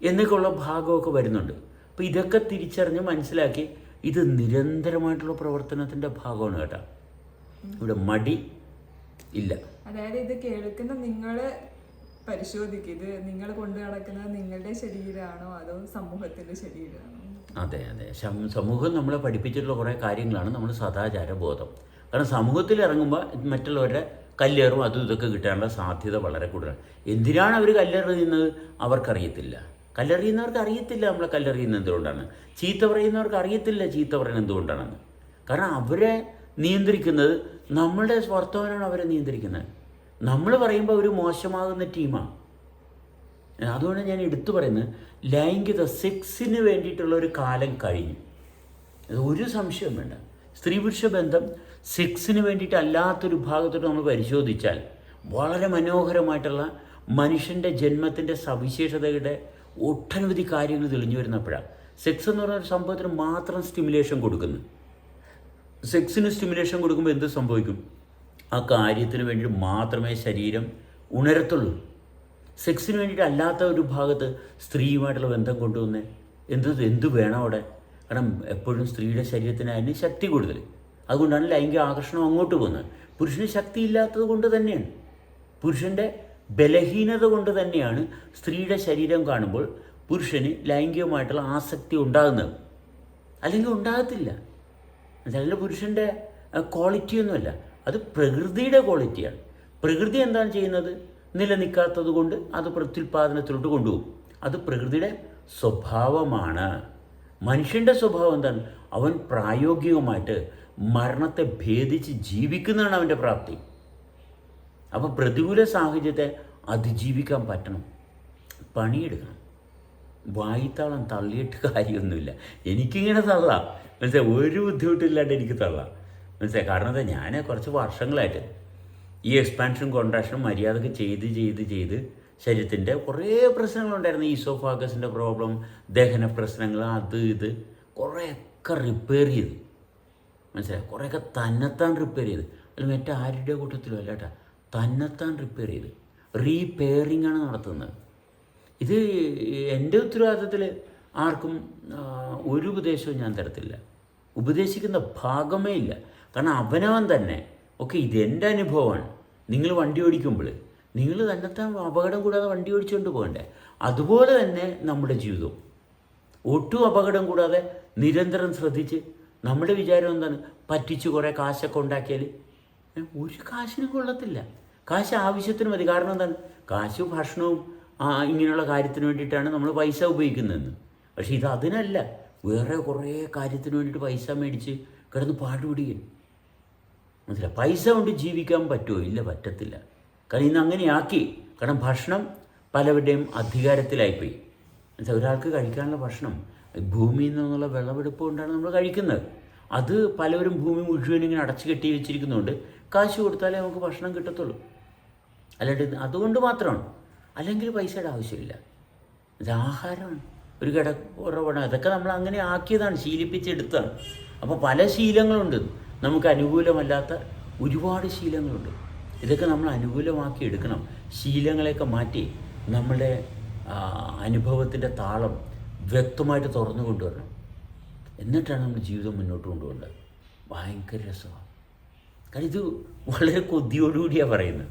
എന്നൊക്കെയുള്ള ഭാഗമൊക്കെ വരുന്നുണ്ട്. അപ്പോൾ ഇതൊക്കെ തിരിച്ചറിഞ്ഞ് മനസ്സിലാക്കി ഇത് നിരന്തരമായിട്ടുള്ള പ്രവർത്തനത്തിൻ്റെ ഭാഗമാണ് കേട്ടോ. ഇവിടെ മടി ഇല്ല. അതായത് ഇത് കേൾക്കുന്ന നിങ്ങൾ പരിശോധിക്കുക, ഇത് നിങ്ങൾ കൊണ്ടു നടക്കുന്നത് നിങ്ങളുടെ ശരീരമാണോ അതോ സമൂഹത്തിൻ്റെ ശരീരമാണോ? അതെ അതെ, സമൂഹം നമ്മളെ പഠിപ്പിച്ചിട്ടുള്ള കുറേ കാര്യങ്ങളാണ് നമ്മൾ സദാചാര ബോധം. കാരണം സമൂഹത്തിൽ ഇറങ്ങുമ്പോൾ മറ്റുള്ളവരുടെ കല്ലേറും അതും ഇതൊക്കെ കിട്ടാനുള്ള സാധ്യത വളരെ കൂടുതലാണ്. എന്തിനാണ് അവർ കല്ലെറിയുന്നത് അവർക്കറിയത്തില്ല. കല്ലെറിയുന്നവർക്ക് അറിയത്തില്ല നമ്മളെ കല്ലെറിയുന്നത് എന്തുകൊണ്ടാണ്. ചീത്ത പറയുന്നവർക്ക് അറിയത്തില്ല ചീത്ത പറയുന്നത് എന്തുകൊണ്ടാണെന്ന്. കാരണം അവരെ നിയന്ത്രിക്കുന്നത് നമ്മളുടെ വർത്തമാനമാണ്. അവരെ നിയന്ത്രിക്കുന്നത് നമ്മൾ പറയുമ്പോൾ അവർ മോശമാകുന്ന ടീമാണ്. അതുകൊണ്ട് ഞാൻ എടുത്തു പറയുന്നത് ലൈംഗികത സെക്സിന് വേണ്ടിയിട്ടുള്ള ഒരു കാലം കഴിഞ്ഞു. ഒരു സംശയം വേണ്ട. സ്ത്രീ പുരുഷ ബന്ധം സെക്സിന് വേണ്ടിയിട്ടല്ലാത്തൊരു ഭാഗത്തോട്ട് നമ്മൾ പരിശോധിച്ചാൽ വളരെ മനോഹരമായിട്ടുള്ള മനുഷ്യൻ്റെ ജന്മത്തിൻ്റെ സവിശേഷതയുടെ ഒട്ടനവധി കാര്യങ്ങൾ തെളിഞ്ഞു വരുന്നപ്പോഴാണ്. സെക്സ് എന്ന് പറയുന്ന ഒരു സംഭവത്തിന് മാത്രം സ്റ്റിമുലേഷൻ കൊടുക്കുന്നു. സെക്സിന് സ്റ്റിമുലേഷൻ കൊടുക്കുമ്പോൾ എന്ത് സംഭവിക്കും? ആ കാര്യത്തിന് വേണ്ടി മാത്രമേ ശരീരം ഉണരത്തുള്ളൂ. സെക്സിന് വേണ്ടിയിട്ട് അല്ലാത്ത ഒരു ഭാഗത്ത് സ്ത്രീയുമായിട്ടുള്ള ബന്ധം കൊണ്ടുവന്നേ എന്ത് വേണം അവിടെ? കാരണം എപ്പോഴും സ്ത്രീയുടെ ശരീരത്തിന് അതിന് ശക്തി കൂടുതൽ. അതുകൊണ്ടാണ് ലൈംഗിക ആകർഷണം അങ്ങോട്ട് പോകുന്നത്. പുരുഷന് ശക്തി ഇല്ലാത്തത് കൊണ്ട് തന്നെയാണ്, പുരുഷൻ്റെ ബലഹീനത കൊണ്ട് തന്നെയാണ് സ്ത്രീയുടെ ശരീരം കാണുമ്പോൾ പുരുഷന് ലൈംഗികമായിട്ടുള്ള ആസക്തി ഉണ്ടാകുന്നത്. അല്ലെങ്കിൽ ഉണ്ടാകത്തില്ല. ചില പുരുഷൻ്റെ ക്വാളിറ്റിയൊന്നുമല്ല, അത് പ്രകൃതിയുടെ ക്വാളിറ്റിയാണ്. പ്രകൃതി എന്താണ് ചെയ്യുന്നത്? നിലനിൽക്കാത്തത് കൊണ്ട് അത് പ്രത്യുൽപാദനത്തിലോട്ട് കൊണ്ടുപോകും. അത് പ്രകൃതിയുടെ സ്വഭാവമാണ്. മനുഷ്യൻ്റെ സ്വഭാവം എന്താണ്? അവൻ പ്രായോഗികമായിട്ട് മരണത്തെ ഭേദിച്ച് ജീവിക്കുന്നതാണ് അവൻ്റെ പ്രാപ്തി. അപ്പോൾ പ്രതികൂല സാഹചര്യത്തെ അതിജീവിക്കാൻ പറ്റണം, പണിയെടുക്കണം. വായിത്താളം തള്ളിയിട്ട് കാര്യമൊന്നുമില്ല. എനിക്കിങ്ങനെ തള്ളാം, മനസ്സിലായി, ഒരു ബുദ്ധിമുട്ടില്ലാണ്ട് എനിക്ക് തള്ളാം, മനസ്സിലായി. കാരണം എന്താ, ഞാൻ കുറച്ച് വർഷങ്ങളായിട്ട് ഈ എക്സ്പാൻഷൻ കോൺട്രാക്ഷനും മര്യാദക്ക് ചെയ്ത് ശരീരത്തിൻ്റെ കുറേ പ്രശ്നങ്ങളുണ്ടായിരുന്നു. ഈസോഫാഗസിൻ്റെ പ്രോബ്ലം, ദഹന പ്രശ്നങ്ങൾ, അത് ഇത് കുറേയൊക്കെ റിപ്പയർ ചെയ്ത്, മനസ്സിലായി. കുറേയൊക്കെ തന്നെത്താൻ റിപ്പയർ ചെയ്ത്. അതിൽ മറ്റാരുടെ കൂട്ടത്തിലും അല്ല കേട്ടോ, തന്നെത്താൻ റിപ്പയർ ചെയ്ത് റീപെയറിംഗ് ആണ് നടത്തുന്നത്. ഇത് എൻ്റെ ഉത്തരവാദിത്തത്തിൽ ആർക്കും ഒരു ഉപദേശവും ഞാൻ തരത്തില്ല, ഉപദേശിക്കുന്ന ഭാഗമേ ഇല്ല. കാരണം അവനവൻ തന്നെ ഇതെൻ്റെ അനുഭവമാണ്. നിങ്ങൾ വണ്ടി ഓടിക്കുമ്പോൾ നിങ്ങൾ തന്നെത്താൻ അപകടം കൂടാതെ വണ്ടി ഓടിച്ചുകൊണ്ട് പോകണ്ടേ? അതുപോലെ തന്നെ നമ്മുടെ ജീവിതവും ഒട്ടും അപകടം കൂടാതെ നിരന്തരം ശ്രദ്ധിച്ച്, നമ്മുടെ വിചാരം എന്താണ്? പറ്റിച്ച് കുറേ കാശൊക്കെ ഉണ്ടാക്കിയാൽ ഒരു കാശിനും കൊള്ളത്തില്ല. കാശ് ആവശ്യത്തിന് മതി. കാരണം എന്താണ്? കാശ് ഭക്ഷണവും ഇങ്ങനെയുള്ള കാര്യത്തിന് വേണ്ടിയിട്ടാണ് നമ്മൾ പൈസ ഉപയോഗിക്കുന്നതെന്ന്. പക്ഷേ ഇത് അതിനല്ല, വേറെ കുറേ കാര്യത്തിന് വേണ്ടിയിട്ട് പൈസ മേടിച്ച് കിടന്ന് പാടുപിടിക്കും, മനസ്സിലായി. പൈസ കൊണ്ട് ജീവിക്കാൻ പറ്റുമോ? ഇല്ല, പറ്റത്തില്ല. കാരണം ഇന്ന് അങ്ങനെയാക്കി. കാരണം ഭക്ഷണം പലരുടെയും അധികാരത്തിലായിപ്പോയി, മനസ്സിലായി. ഒരാൾക്ക് കഴിക്കാനുള്ള ഭക്ഷണം ഭൂമിയിൽ നിന്നുള്ള വിളവെടുപ്പ് കൊണ്ടാണ് നമ്മൾ കഴിക്കുന്നത്. അത് പലവരും ഭൂമി മുഴുവൻ ഇങ്ങനെ അടച്ചു കെട്ടി വെച്ചിരിക്കുന്നതുകൊണ്ട് കാശ് കൊടുത്താലേ നമുക്ക് ഭക്ഷണം കിട്ടത്തുള്ളൂ. അല്ലാണ്ട് അതുകൊണ്ട് മാത്രമാണ്. അല്ലെങ്കിൽ പൈസയുടെ ആവശ്യമില്ല. ഇത് ആഹാരമാണ്, ഒരു ഉറവാണ്. അതൊക്കെ നമ്മൾ അങ്ങനെ ആക്കിയതാണ്, ശീലിപ്പിച്ചെടുത്താണ്. അപ്പോൾ പല ശീലങ്ങളുണ്ട്. നമുക്ക് അനുകൂലമല്ലാത്ത ഒരുപാട് ശീലങ്ങളുണ്ട്. ഇതൊക്കെ നമ്മൾ അനുകൂലമാക്കി എടുക്കണം. ശീലങ്ങളെയൊക്കെ മാറ്റി നമ്മുടെ അനുഭവത്തിൻ്റെ താളം വ്യക്തമായിട്ട് തുറന്നു കൊണ്ടുവരണം. എന്നിട്ടാണ് നമ്മൾ ജീവിതം മുന്നോട്ട് കൊണ്ടുപോകേണ്ടത്. ഭയങ്കര രസമാണ്. കാരണം ഇത് വളരെ കൊതിയോടുകൂടിയാണ് പറയുന്നത്,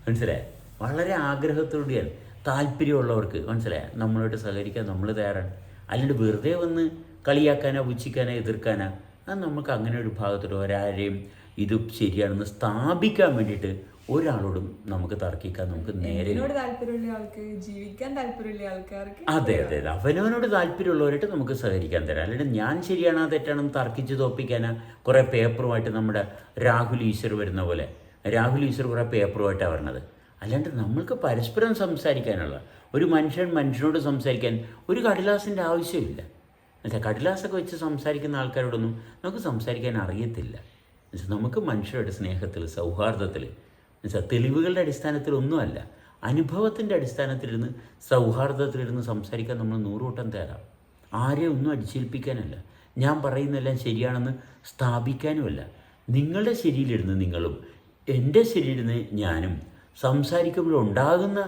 മനസ്സിലായി. വളരെ ആഗ്രഹത്തോടുകൂടിയാണ്. താല്പര്യമുള്ളവർക്ക്, മനസ്സിലായി, നമ്മളോട്ട് സഹകരിക്കാൻ നമ്മൾ തയ്യാറാണ്. അല്ലാണ്ട് വെറുതെ വന്ന് കളിയാക്കാനോ പുച്ഛിക്കാനോ എതിർക്കാനോ അത് നമുക്ക് അങ്ങനെ ഒരു ഭാഗത്തോട്ട് ഒരാരെയും ഇത് ശരിയാണെന്ന് സ്ഥാപിക്കാൻ വേണ്ടിയിട്ട് ഒരാളോടും നമുക്ക് തർക്കിക്കാൻ നമുക്ക് നേരെ ഇതിനോട് താല്പര്യമുള്ള ആൾക്ക്, ജീവിക്കാൻ താല്പര്യമുള്ള ആൾക്കാർക്ക് അതെ അതെ അതെ അവനവനോട് താല്പര്യമുള്ളവരായിട്ട് നമുക്ക് സഹകരിക്കാൻ തരാം. അല്ലാണ്ട് ഞാൻ ശരിയാണോ തെറ്റാണെന്ന് തർക്കിച്ച് തോപ്പിക്കാനാ കുറേ പേപ്പറുമായിട്ട് നമ്മുടെ രാഹുൽ ഈശ്വർ വരുന്ന പോലെ രാഹുൽ ഈശ്വർ കുറേ പേപ്പറുമായിട്ടാണ് വരുന്നത്. അല്ലാണ്ട് നമ്മൾക്ക് പരസ്പരം സംസാരിക്കാനുള്ള ഒരു മനുഷ്യനോട് സംസാരിക്കാൻ ഒരു കടലാസിൻ്റെ ആവശ്യമില്ല. എന്നുവെച്ചാൽ കടലാസൊക്കെ വെച്ച് സംസാരിക്കുന്ന ആൾക്കാരോടൊന്നും നമുക്ക് സംസാരിക്കാൻ അറിയത്തില്ല. എന്നുവെച്ചാൽ നമുക്ക് മനുഷ്യരുടെ സ്നേഹത്തിൽ, സൗഹാർദ്ദത്തിൽ, എന്നുവെച്ചാൽ തെളിവുകളുടെ അടിസ്ഥാനത്തിലൊന്നുമല്ല, അനുഭവത്തിൻ്റെ അടിസ്ഥാനത്തിലിരുന്ന് സൗഹാർദ്ദത്തിലിരുന്ന് സംസാരിക്കാൻ നമ്മൾ 100 വട്ടം തയ്യാറാണ്. ആരെയും ഒന്നും അടിച്ചേൽപ്പിക്കാനല്ല, ഞാൻ പറയുന്നതെല്ലാം ശരിയാണെന്ന് സ്ഥാപിക്കാനുമല്ല. നിങ്ങളുടെ ശരിയിലിരുന്ന് നിങ്ങളും എൻ്റെ ശരിയിലിരുന്ന് ഞാനും സംസാരിക്കുമ്പോഴുണ്ടാകുന്ന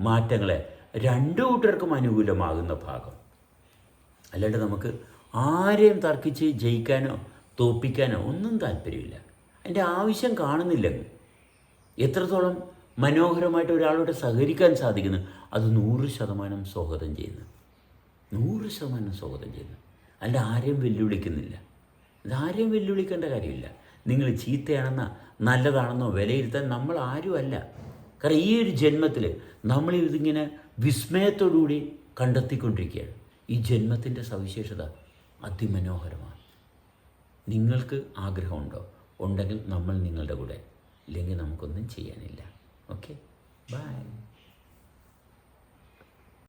മാറ്റങ്ങളെ 2 കൂട്ടർക്കും അനുകൂലമാകുന്ന ഭാഗം. അല്ലാണ്ട് നമുക്ക് ആരെയും തർക്കിച്ച് ജയിക്കാനോ തോപ്പിക്കാനോ ഒന്നും താല്പര്യമില്ല. അതിൻ്റെ ആവശ്യം കാണുന്നില്ലെങ്കിൽ എത്രത്തോളം മനോഹരമായിട്ട് ഒരാളോട് സഹകരിക്കാൻ സാധിക്കുന്നു അത് 100% സ്വാഗതം ചെയ്യുന്നു. 100% സ്വാഗതം ചെയ്യുന്നു. അല്ല ആരെയും വെല്ലുവിളിക്കുന്നില്ല. ഇതാരെയും വെല്ലുവിളിക്കേണ്ട കാര്യമില്ല. നിങ്ങൾ ചീത്തയാണെന്നോ നല്ലതാണെന്നോ വിലയിരുത്താൻ നമ്മൾ ആരുമല്ല. കാരണം ഈ ഒരു ജന്മത്തിൽ നമ്മളിതിങ്ങനെ വിസ്മയത്തോടുകൂടി കണ്ടെത്തിക്കൊണ്ടിരിക്കുകയാണ്. ഈ ജന്മത്തിൻ്റെ സവിശേഷത അതിമനോഹരമാണ്. നിങ്ങൾക്ക് ആഗ്രഹമുണ്ടോ? ഉണ്ടെങ്കിൽ നമ്മൾ നിങ്ങളുടെ കൂടെ, ഇല്ലെങ്കിൽ നമുക്കൊന്നും ചെയ്യാനില്ല. Okay, by.